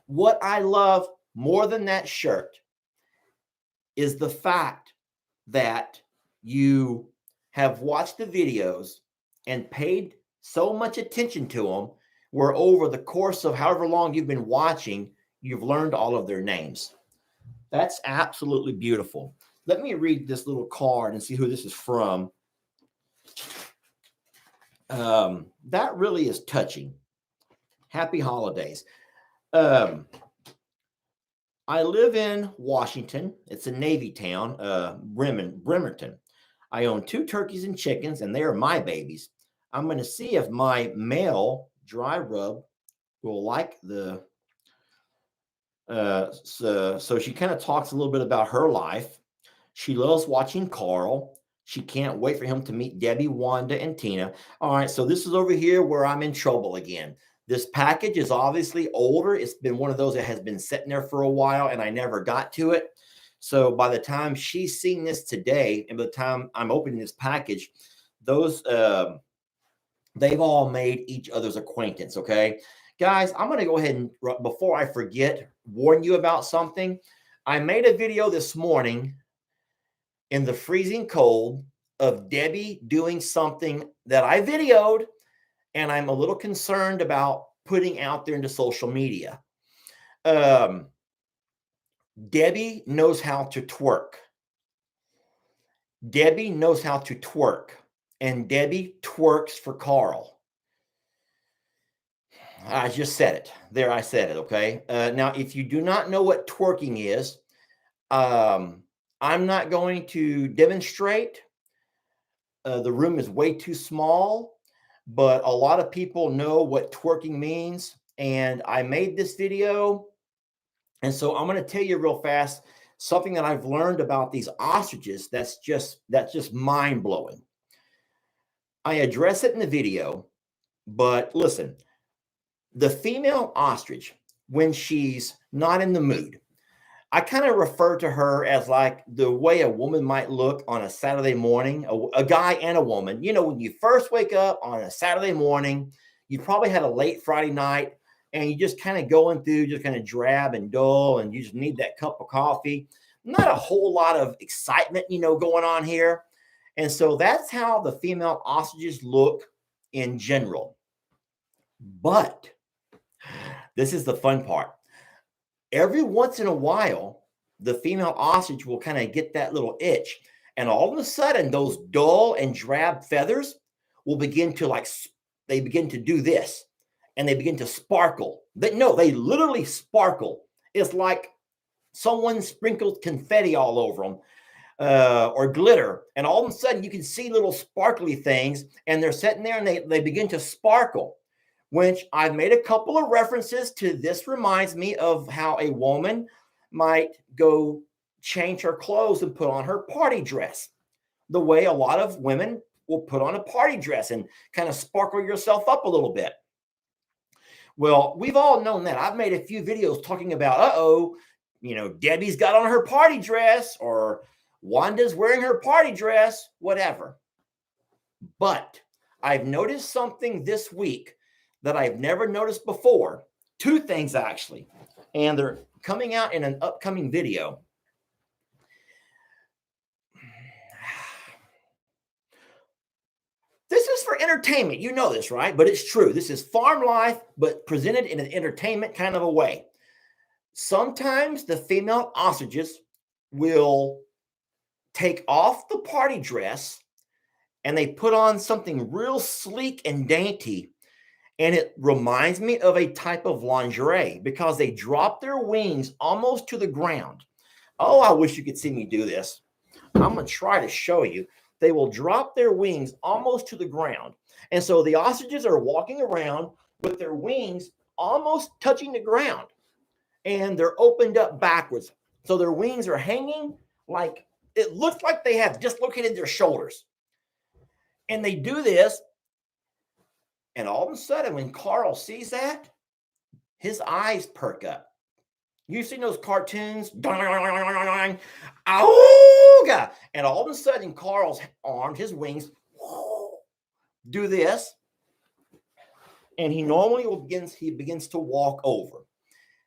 What I love more than that shirt is the fact that you have watched the videos and paid so much attention to them, where over the course of however long you've been watching, you've learned all of their names. That's absolutely beautiful. Let me read this little card and see who this is from. That really is touching. Happy holidays. I live in Washington. It's a Navy town, Bremerton. I own 2 turkeys and chickens, and they are my babies. I'm going to see if my male dry rub will like the. So she kind of talks a little bit about her life. She loves watching Carl. She can't wait for him to meet Debbie, Wanda, and Tina. All right, so this is over here where I'm in trouble again. This package is obviously older. It's been one of those that has been sitting there for a while, and I never got to it. So by the time she's seeing this today, and by the time I'm opening this package, those they've all made each other's acquaintance. Okay, guys, I'm going to go ahead and, before I forget, warn you about something. I made a video this morning in the freezing cold of Debbie doing something that I videoed, and I'm a little concerned about putting out there into social media. Debbie knows how to twerk. Debbie knows how to twerk, and Debbie twerks for Carl. I just said it. There, I said it, okay? Now, if you do not know what twerking is, I'm not going to demonstrate. The room is way too small, but a lot of people know what twerking means. And I made this video. And so I'm going to tell you real fast something that I've learned about these ostriches that's just mind blowing. I address it in the video, but listen, the female ostrich, when she's not in the mood, I kind of refer to her as like the way a woman might look on a Saturday morning, a guy and a woman. You know, when you first wake up on a Saturday morning, you probably had a late Friday night and you just kind of going through, just kind of drab and dull, and you just need that cup of coffee. Not a whole lot of excitement, you know, going on here. And so that's how the female ostriches look in general. But this is the fun part. Every once in a while, the female ostrich will kind of get that little itch. And all of a sudden, those dull and drab feathers will begin to they begin to do this. And they begin to sparkle. They literally sparkle. It's like someone sprinkled confetti all over them or glitter. And all of a sudden, you can see little sparkly things. And they're sitting there and they begin to sparkle. Which I've made a couple of references to. This reminds me of how a woman might go change her clothes and put on her party dress. The way a lot of women will put on a party dress and kind of sparkle yourself up a little bit. Well, we've all known that. I've made a few videos talking about, Debbie's got on her party dress, or Wanda's wearing her party dress, whatever. But I've noticed something this week that I've never noticed before. Two things, actually, and they're coming out in an upcoming video. This is for entertainment. You know this, right? But it's true. This is farm life, but presented in an entertainment kind of a way. Sometimes the female ostriches will take off the party dress and they put on something real sleek and dainty. And it reminds me of a type of lingerie because they drop their wings almost to the ground. Oh, I wish you could see me do this. I'm going to try to show you. They will drop their wings almost to the ground. And so the ostriches are walking around with their wings almost touching the ground. And they're opened up backwards. So their wings are hanging like, it looks like they have dislocated their shoulders. And they do this. And all of a sudden, when Carl sees that, his eyes perk up. You've seen those cartoons? Auga! And all of a sudden, Carl's arms, his wings, do this. And he normally begins to walk over.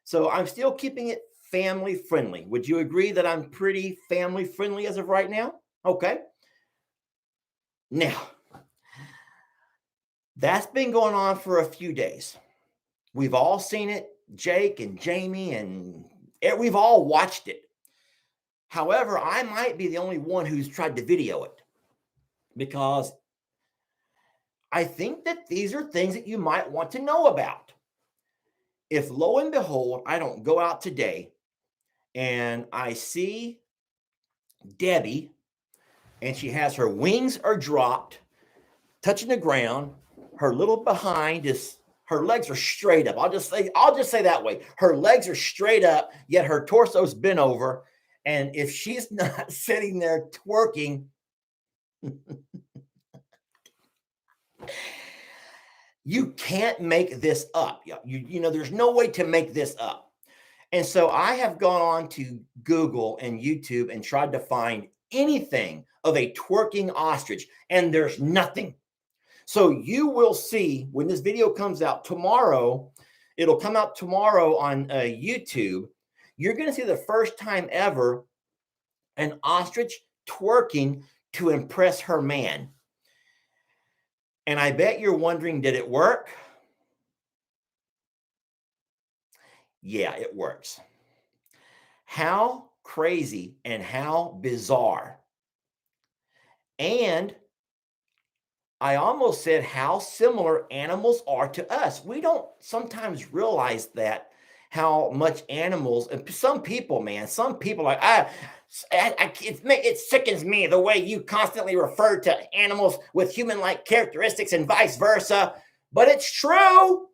So I'm still keeping it family friendly. Would you agree that I'm pretty family friendly as of right now? Okay. Now, that's been going on for a few days. We've all seen it. Jake and Jamie, and we've all watched it. However, I might be the only one who's tried to video it because I think that these are things that you might want to know about. If lo and behold, I don't go out today and I see Debbie and she has her wings are dropped, touching the ground, her little behind is, her legs are straight up. I'll just say that way. Her legs are straight up, yet her torso's bent over. And if she's not sitting there twerking, You can't make this up. You know, there's no way to make this up. And so I have gone on to Google and YouTube and tried to find anything of a twerking ostrich, and there's nothing. So you will see when this video comes out tomorrow, it'll come out tomorrow on YouTube. You're going to see the first time ever an ostrich twerking to impress her man. And I bet you're wondering, did it work? Yeah, it works. How crazy and how bizarre. And I almost said how similar animals are to us. We don't sometimes realize that how much animals, and some people, man, some people like, it sickens me the way you constantly refer to animals with human-like characteristics and vice versa. But it's true.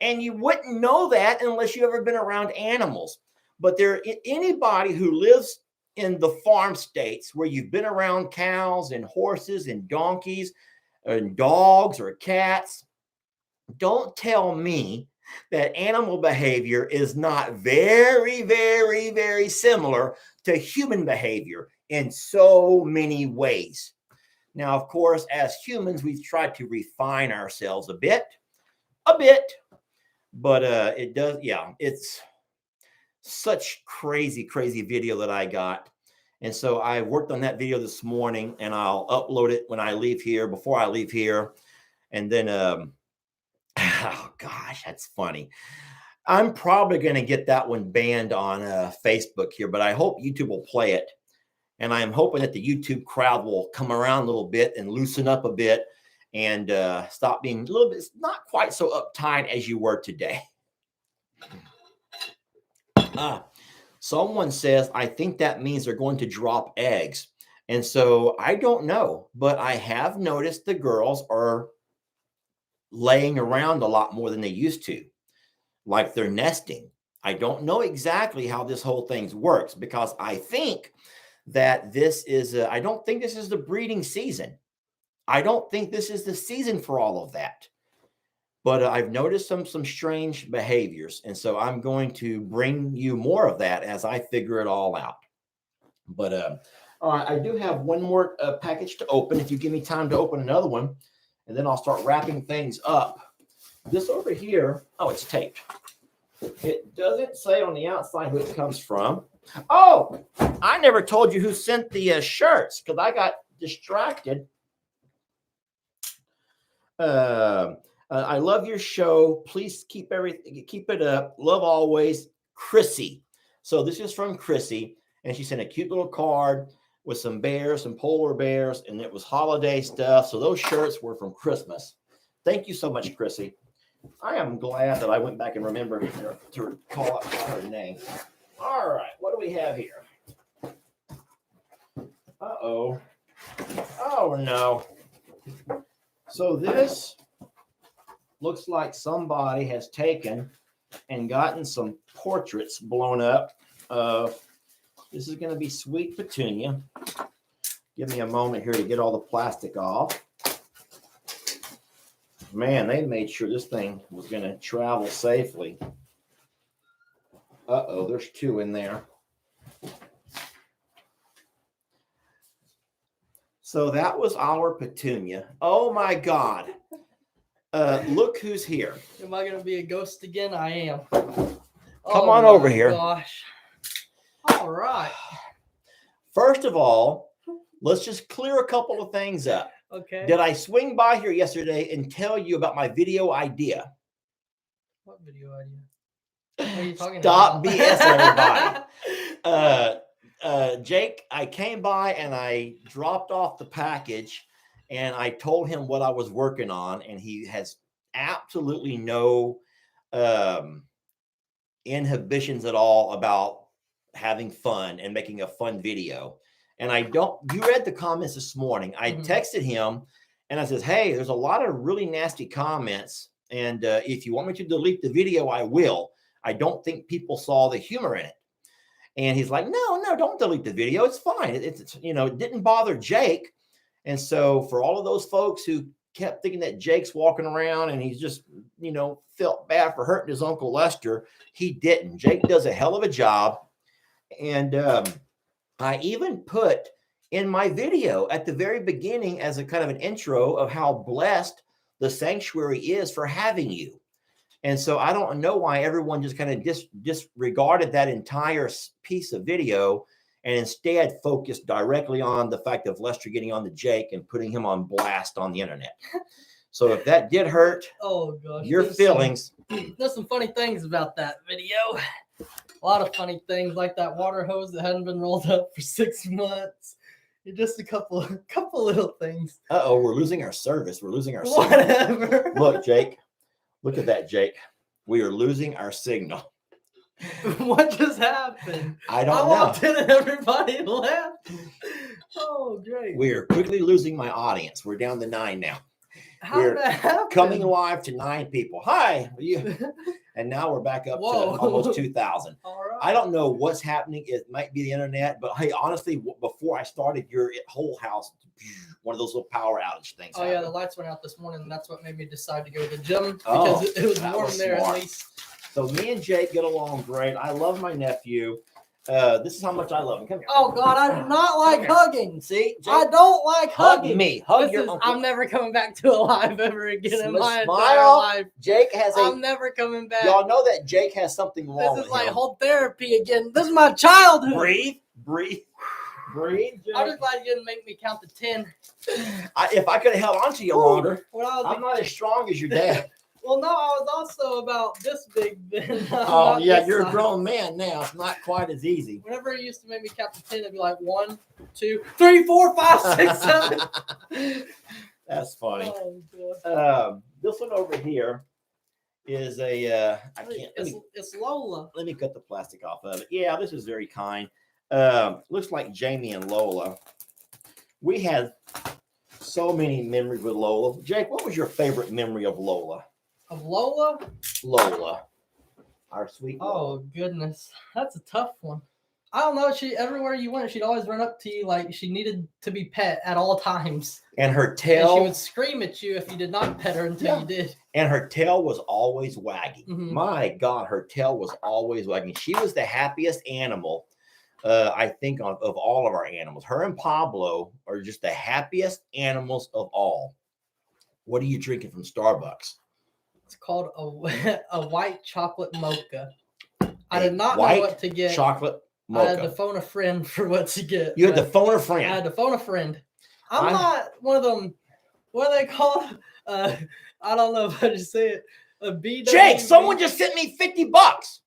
And you wouldn't know that unless you've ever been around animals. But anybody who lives in the farm states where you've been around cows and horses and donkeys and dogs or cats, don't tell me that animal behavior is not very, very, very similar to human behavior in so many ways. Now, of course, as humans, we've tried to refine ourselves a bit, but it does, yeah, it's such crazy video that I got. And so I worked on that video this morning, and I'll upload it when I leave here, before I leave here. And then, oh gosh, that's funny. I'm probably going to get that one banned on Facebook here, but I hope YouTube will play it. And I'm hoping that the YouTube crowd will come around a little bit and loosen up a bit and stop being a little bit, not quite so uptight as you were today. Someone says, I think that means they're going to drop eggs. And so I don't know, but I have noticed the girls are laying around a lot more than they used to, like they're nesting. I don't know exactly how this whole thing works, because I think that this is, I don't think this is the breeding season. I don't think this is the season for all of that. But I've noticed some strange behaviors. And so I'm going to bring you more of that as I figure it all out. But all right, I do have one more package to open. If you give me time to open another one, and then I'll start wrapping things up. This over here, oh, it's taped. It doesn't say on the outside who it comes from. Oh, I never told you who sent the shirts, because I got distracted. I love your show. Please keep it up. Love always, Chrissy. So this is from Chrissy, and she sent a cute little card with some bears, some polar bears, and it was holiday stuff. So those shirts were from Christmas. Thank you so much, Chrissy. I am glad that I went back and remembered to call out her name. All right, what do we have here? Uh-oh. Oh, no. So this looks like somebody has taken and gotten some portraits blown up of, this is going to be Sweet Petunia. Give me a moment here to get all the plastic off. Man, they made sure this thing was going to travel safely. Uh-oh, there's two in there. So that was our Petunia. Oh, my God. Look who's here. Am I going to be a ghost again? I am. Come on over here. Gosh. All right. First of all, let's just clear a couple of things up. Okay. Did I swing by here yesterday and tell you about my video idea? What video idea? What are you talking Stop about? BS, everybody. Jake, I came by and I dropped off the package, and I told him what I was working on, and he has absolutely no inhibitions at all about having fun and making a fun video. And you read the comments this morning. I texted him and I says, hey, there's a lot of really nasty comments. And if you want me to delete the video, I will. I don't think people saw the humor in it. And he's like, no, don't delete the video. It's fine. It's it didn't bother Jake. And so for all of those folks who kept thinking that Jake's walking around and he's just, felt bad for hurting his Uncle Lester, he didn't. Jake does a hell of a job. And I even put in my video at the very beginning as a kind of an intro of how blessed the sanctuary is for having you. And so I don't know why everyone just kind of disregarded that entire piece of video and instead focused directly on the fact of Lester getting on to Jake and putting him on blast on the internet. So if that did hurt your feelings. There's some funny things about that video. A lot of funny things, like that water hose that hadn't been rolled up for 6 months. Just a couple little things. Uh-oh, we're losing our service. We're losing our signal. Whatever. Look, Jake. Look at that, Jake. We are losing our signal. What just happened? I don't know. I walked in and everybody left. Oh, great. We are quickly losing my audience. We're down to 9 now. How did that happen? Coming live to 9 people. Hi. And now we're back up to almost 2,000. All right. I don't know what's happening. It might be the internet, but hey, honestly, before I started, your whole house, one of those little power outage things. Oh, happened. yeah, the lights went out this morning, and that's what made me decide to go to the gym, because it was warm there at least. So me and Jake get along great. I love my nephew. This is how much I love him. Come here. Oh, God, I do not like hugging. See? Jake, I don't like hugging. Hug me. Hug your uncle. I'm never coming back to a live ever again in my entire Smile. life. Jake has I'm never coming back. Y'all know that Jake has something wrong This is with like him. whole therapy again. This is my childhood. Breathe. I'm just glad you didn't make me count to 10. If I could have held on to you longer, When I was I'm not as strong as your dad. Well, no, I was also about this big then. Oh, yeah, you're a grown man now. It's not quite as easy. Whenever he used to make me count to 10, it'd be like 1, 2, 3, 4, 5, 6, 7. That's funny. Oh, God. This one over here is a, It's Lola. let me cut the plastic off of it. Yeah, this is very kind. Looks like Jamie and Lola. We had so many memories with Lola. Jake, what was your favorite memory of Lola? Of Lola? Lola. Our sweet Lola. Oh, goodness. That's a tough one. I don't know. Everywhere you went, she'd always run up to you like she needed to be pet at all times. And her And tail. she would scream at you if you did not pet her until you did. And her tail was always wagging. Mhm. My God, her tail was always wagging. She was the happiest animal, I think, of all of our animals. Her and Pablo are just the happiest animals of all. What are you drinking from Starbucks? It's called a white chocolate mocha. I did not know White what to get. chocolate I had to mocha. phone a friend for what to get. You had to but phone a I friend. had to phone a friend. I'm not one of them. What are they called? I don't know if I just say it. A BWB. Jake, someone just sent me $50.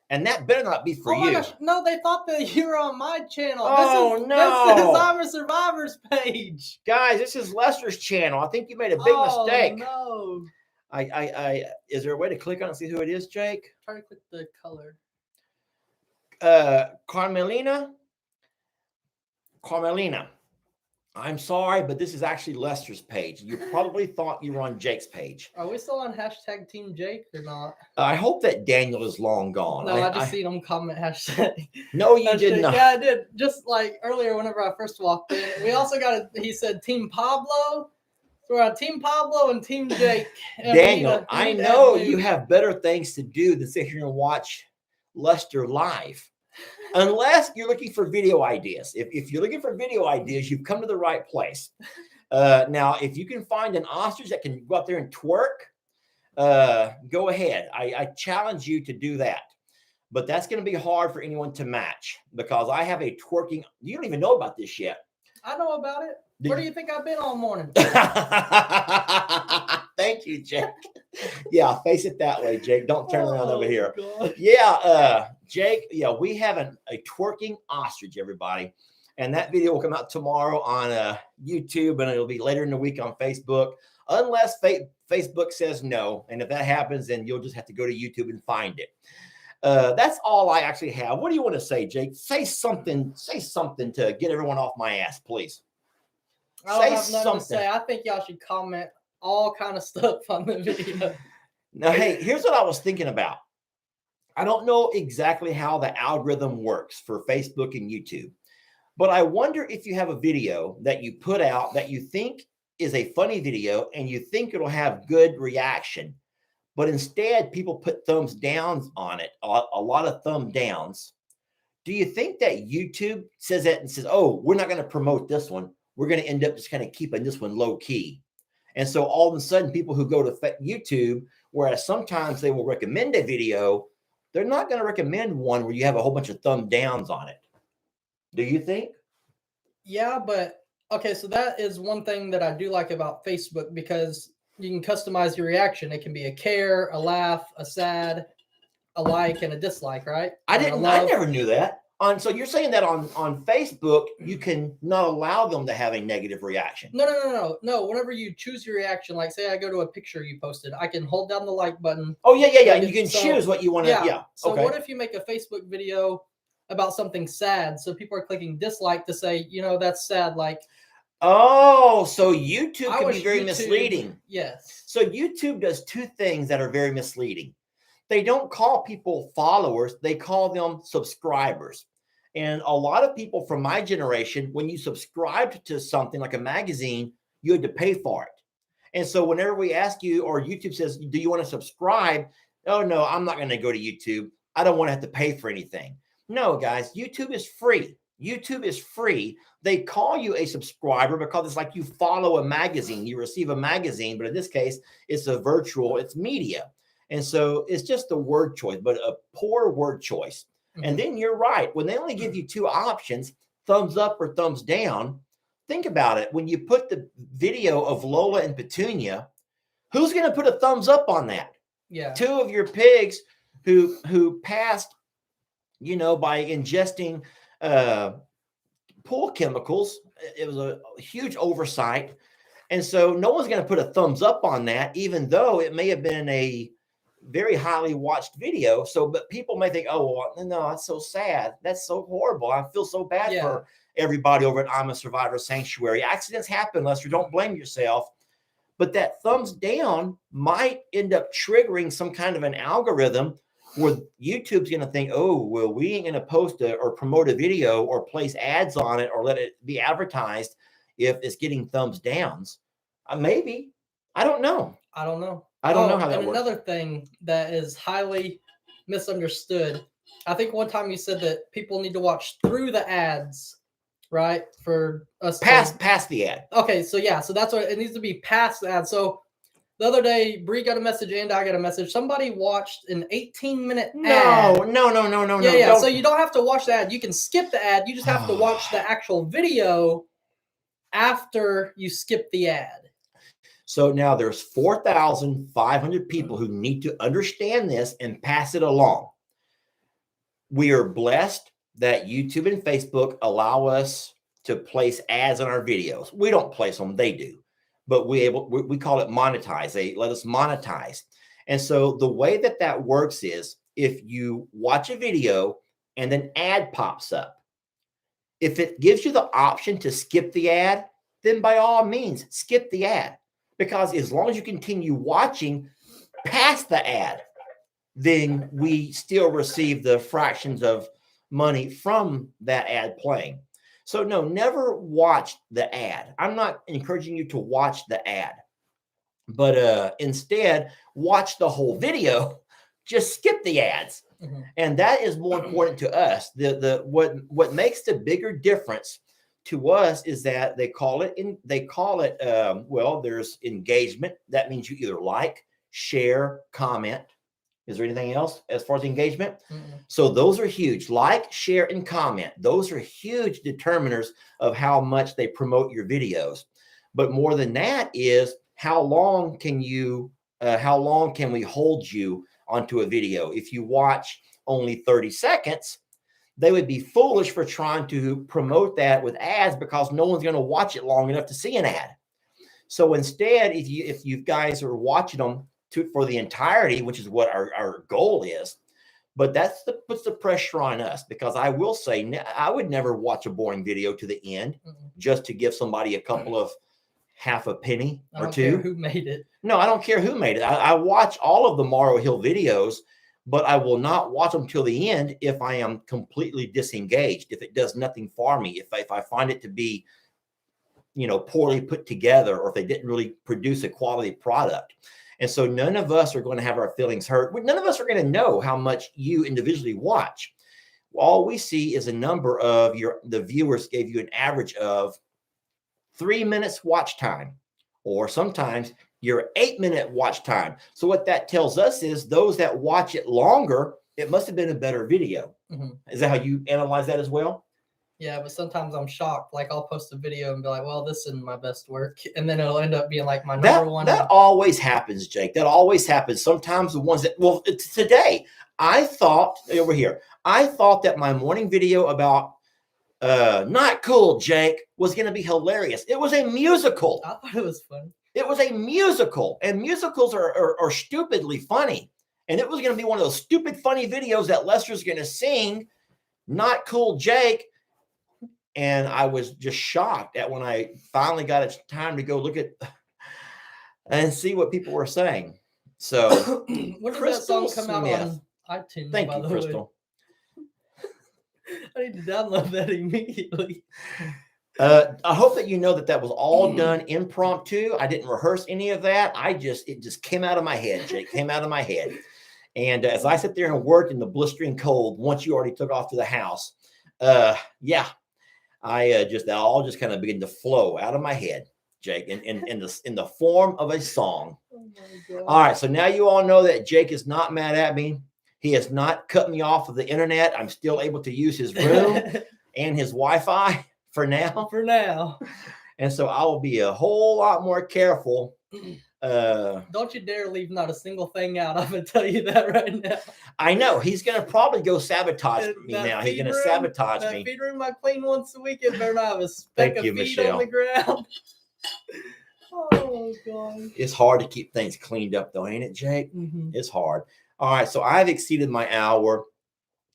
And that better not be for Oh my you. gosh. No, they thought that you were on my channel. Oh, This no. is our Survivors page. Guys, this is Lester's channel. I think you made a big mistake. No. Is there a way to click on it and see who it is, Jake? Try to click the color. Carmelina. I'm sorry, but this is actually Lester's page. You probably thought you were on Jake's page. Are we still on hashtag Team Jake or not? I hope that Daniel is long gone. No, I just seen him comment hashtag. No, you did not. Yeah, I did. Just like earlier, whenever I first walked in, we also got he said Team Pablo. So we're on Team Pablo and Team Jake. And Daniel, I know you have better things to do than sit here and watch Lester live. Unless you're looking for video ideas. If you're looking for video ideas, you've come to the right place. Now, if you can find an ostrich that can go out there and twerk, go ahead. I challenge you to do that. But that's going to be hard for anyone to match because I have a twerking. You don't even know about this yet. I know about it. Where do you think I've been all morning? Thank you, Jake. Yeah, face it that way, Jake. Don't turn around over here. God. Yeah, Jake, we have a twerking ostrich, everybody. And that video will come out tomorrow on YouTube, and it'll be later in the week on Facebook, unless Facebook says no. And if that happens, then you'll just have to go to YouTube and find it. That's all I actually have. What do you want to say, Jake? Say something to get everyone off my ass, please. I don't have nothing to say. I think y'all should comment all kind of stuff on the video. Now, hey, here's what I was thinking about. I don't know exactly how the algorithm works for Facebook and YouTube, But I wonder if you have a video that you put out that you think is a funny video and you think it'll have good reaction, but instead people put thumbs downs on it, a lot of thumb downs. Do you think that YouTube says that and says, oh, we're not going to promote this one. We're going to end up just kind of keeping this one low key. And so all of a sudden people who go to YouTube, whereas sometimes they will recommend a video, they're not going to recommend one where you have a whole bunch of thumb downs on it. Do you think? Yeah, but okay, so that is one thing that I do like about Facebook, because you can customize your reaction. It can be a care, a laugh, a sad, a like, and a dislike, right? I never knew that. So you're saying that on Facebook, you can not allow them to have a negative reaction? No. Whenever you choose your reaction, like say I go to a picture you posted, I can hold down the like button. Oh, yeah. You can choose what you want to. Yeah. So what if you make a Facebook video about something sad, so people are clicking dislike to say, that's sad, like. Oh, so YouTube can be very misleading. Yes. So YouTube does two things that are very misleading. They don't call people followers, they call them subscribers. And a lot of people from my generation, when you subscribed to something like a magazine, you had to pay for it. And so whenever we ask you, or YouTube says, do you want to subscribe? Oh, no, I'm not going to go to YouTube. I don't want to have to pay for anything. No, guys, YouTube is free. YouTube is free. They call you a subscriber because it's like you follow a magazine. You receive a magazine, but in this case, it's it's media. And so it's just a word choice, but a poor word choice. Mm-hmm. And then you're right. When they only give you two options, thumbs up or thumbs down, think about it. When you put the video of Lola and Petunia, who's going to put a thumbs up on that? Yeah. Two of your pigs who passed, by ingesting pool chemicals. It was a huge oversight. And so no one's going to put a thumbs up on that, even though it may have been a very highly watched video. So, but people may think, oh, well, no, that's so sad. That's so horrible. I feel so bad for everybody over at I'm a Survivor Sanctuary. Accidents happen, Lester. Don't blame yourself. But that thumbs down might end up triggering some kind of an algorithm where YouTube's going to think, oh, well, we ain't going to post or promote a video or place ads on it or let it be advertised if it's getting thumbs downs. Maybe. I don't know. I don't know how that works. Another thing that is highly misunderstood, I think one time you said that people need to watch through the ads, right? For us past the ad. Okay, so that's what it needs to be, past the ad. So the other day, Bree got a message and I got a message. Somebody watched an 18-minute ad. No. Yeah. So you don't have to watch the ad. You can skip the ad. You just have to watch the actual video after you skip the ad. So now there's 4,500 people who need to understand this and pass it along. We are blessed that YouTube and Facebook allow us to place ads on our videos. We don't place them, they do. But we call it monetize. They let us monetize. And so the way that works is if you watch a video and an ad pops up, if it gives you the option to skip the ad, then by all means, skip the ad. Because as long as you continue watching past the ad, then we still receive the fractions of money from that ad playing. So no, never watch the ad. I'm not encouraging you to watch the ad, but instead watch the whole video. Just skip the ads, and that is more important to us. What makes the bigger difference to us is that they call it. Well, there's engagement. That means you either like, share, comment. Is there anything else as far as engagement? Mm-hmm. So those are huge. Like, share, and comment. Those are huge determiners of how much they promote your videos. But more than that is how long can we hold you onto a video? If you watch only 30 seconds, they would be foolish for trying to promote that with ads because no one's going to watch it long enough to see an ad. So instead, if you guys are watching them for the entirety, which is what our goal is, but puts the pressure on us, because I will say I would never watch a boring video to the end just to give somebody a couple of half a penny or two. Care who made it. No, I don't care who made it. I watch all of the Morrow Hill videos, but I will not watch them till the end if I am completely disengaged, if it does nothing for me, if I find it to be, poorly put together, or if they didn't really produce a quality product. And so none of us are going to have our feelings hurt. None of us are going to know how much you individually watch. All we see is a number of the viewers gave you an average of 3 minutes watch time, or sometimes your 8-minute watch time. So what that tells us is those that watch it longer, it must have been a better video. Mm-hmm. Is that how you analyze that as well? Yeah, but sometimes I'm shocked. Like, I'll post a video and be like, well, this isn't my best work. And then it'll end up being like my number one. That always happens, Jake. That always happens. Sometimes the ones that, today, I thought that my morning video about Not Cool, Jake, was going to be hilarious. It was a musical. I thought it was fun. It was a musical, and musicals are stupidly funny. And it was going to be one of those stupid, funny videos that Lester's going to sing, Not Cool, Jake. And I was just shocked at when I finally got it time to go look at and see what people were saying. So, when did that song come out on iTunes? Thank you, Crystal. I need to download that immediately. I hope that you know that was all done impromptu. I didn't rehearse any of that. It just came out of my head, Jake. Came out of my head. And as I sit there and worked in the blistering cold, once you already took off to the house, that all just kind of began to flow out of my head, Jake, in the form of a song. Oh, all right, so now you all know that Jake is not mad at me. He has not cut me off of the internet. I'm still able to use his room and his Wi-Fi for now. For now. And so I will be a whole lot more careful. Don't you dare leave not a single thing out. I'm going to tell you that right now. I know. He's going to probably go sabotage me now. He's going to sabotage me. That feed room I clean once a week. It better not have a speck of feed on the ground. Oh, God. It's hard to keep things cleaned up, though, ain't it, Jake? Mm-hmm. It's hard. All right, so I've exceeded my hour,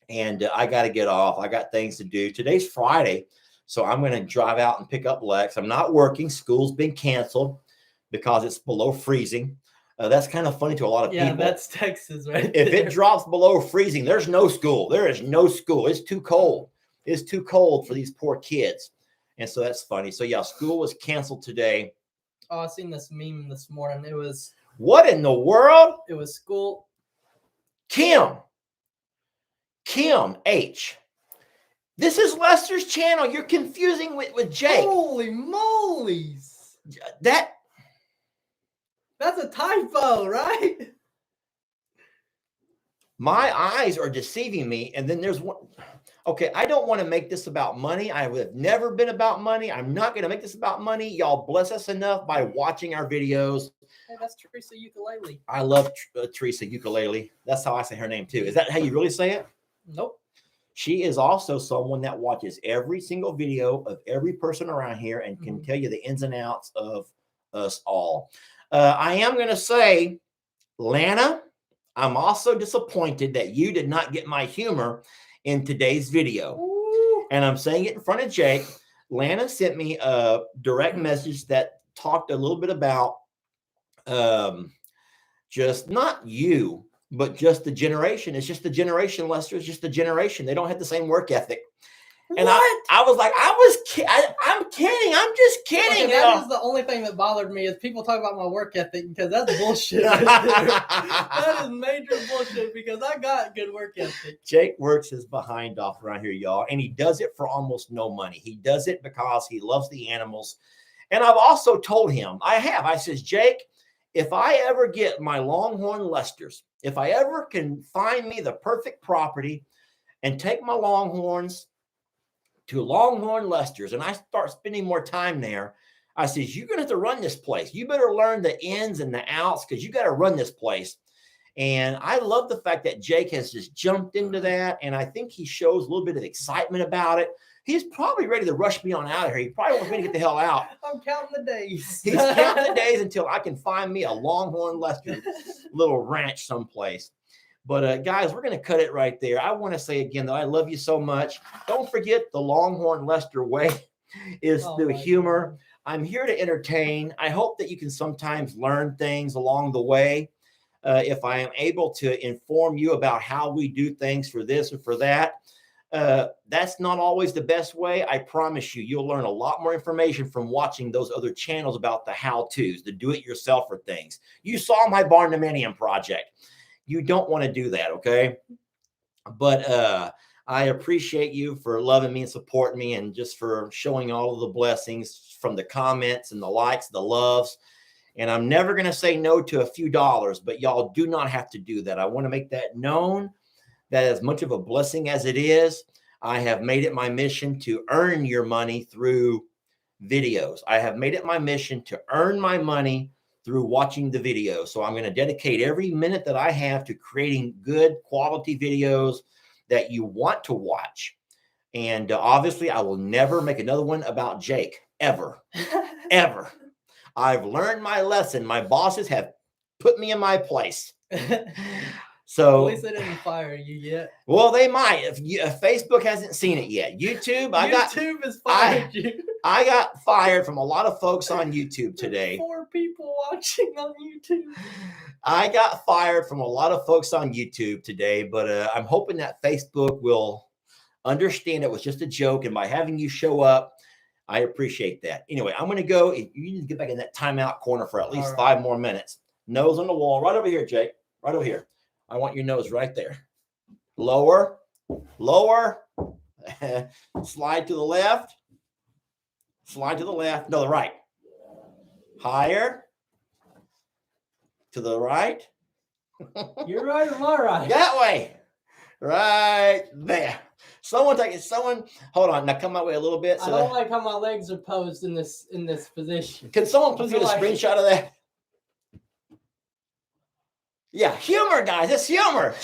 and I got to get off. I got things to do. Today's Friday, so I'm going to drive out and pick up Lex. I'm not working. School's been canceled because it's below freezing. That's kind of funny to a lot of people. Yeah, that's Texas, right? If it drops below freezing, there's no school. There is no school. It's too cold. It's too cold for these poor kids. And so that's funny. So, yeah, school was canceled today. Oh, I seen this meme this morning. It was... What in the world? It was school... Kim H. This is Lester's channel. You're confusing with Jake. Holy moly's. That's a typo, right? My eyes are deceiving me. And then there's one. Okay, I don't want to make this about money. I have never been about money. I'm not going to make this about money. Y'all bless us enough by watching our videos. Hey, that's Teresa Ukulele. I love Teresa Ukulele. That's how I say her name, too. Is that how you really say it? Nope. She is also someone that watches every single video of every person around here and can tell you the ins and outs of us all. I am going to say, Lana, I'm also disappointed that you did not get my humor in today's video. Ooh. And I'm saying it in front of Jake. Lana sent me a direct message that talked a little bit about just not you, but just the generation. It's just the generation, Lester. It's just the generation. They don't have the same work ethic. And I was like, I'm kidding. I'm just kidding. Okay, that is the only thing that bothered me is people talk about my work ethic because that's bullshit. Right there. That is major bullshit because I got good work ethic. Jake works his behind off around here, y'all. And he does it for almost no money. He does it because he loves the animals. And I've also told him, I says, Jake, if I ever get my Longhorn Lesters, if I ever can find me the perfect property and take my Longhorns to Longhorn Lesters and I start spending more time there, I says, you're going to have to run this place. You better learn the ins and the outs because you got to run this place. And I love the fact that Jake has just jumped into that. And I think he shows a little bit of excitement about it. He's probably ready to rush me on out of here. He probably wants me to get the hell out. I'm counting the days. He's counting the days until I can find me a Longhorn Lester little ranch someplace. But guys, we're going to cut it right there. I want to say again that I love you so much. Don't forget the Longhorn Lester way is through humor. God. I'm here to entertain. I hope that you can sometimes learn things along the way. if I am able to inform you about how we do things for this or for that. That's not always the best way. I promise you, you'll learn a lot more information from watching those other channels about the how-tos, the do-it-yourselfer things. You saw my barn dominium project. You don't want to do that, okay? But I appreciate you for loving me and supporting me, and just for showing all of the blessings from the comments and the likes, the loves. And I'm never going to say no to a few dollars, but y'all do not have to do that. I want to make that known, that as much of a blessing as it is, I have made it my mission to earn your money through videos. I have made it my mission to earn my money through watching the videos. So I'm going to dedicate every minute that I have to creating good quality videos that you want to watch. And obviously, I will never make another one about Jake, ever, ever. I've learned my lesson. My bosses have put me in my place. So at least they didn't fire you yet. Well, they might. If Facebook hasn't seen it yet. YouTube, YouTube has fired you. I got fired from a lot of folks on YouTube today. 4 people watching on YouTube. I got fired from a lot of folks on YouTube today, but I'm hoping that Facebook will understand it was just a joke. And by having you show up, I appreciate that. Anyway, I'm going to go. You need to get back in that timeout corner for at least 5 more minutes. Nose on the wall. Right over here, Jake. Right over here. I want your nose right there. Lower, lower, slide to the left, slide to the left, no, the right. Higher, to the right. You're right or my right? That way, right there. Someone, hold on, now come my way a little bit. I don't like how my legs are posed in this position. Can someone please get a screenshot of that? Yeah, humor, guys. It's humor.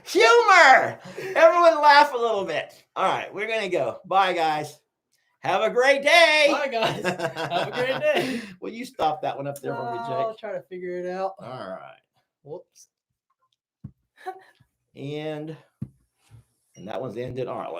Humor. Everyone laugh a little bit. All right, we're going to go. Bye, guys. Have a great day. Bye, guys. Have a great day. Will you stop that one up there for me, Jake? I'll try to figure it out. All right. Whoops. And that one's ended. All right.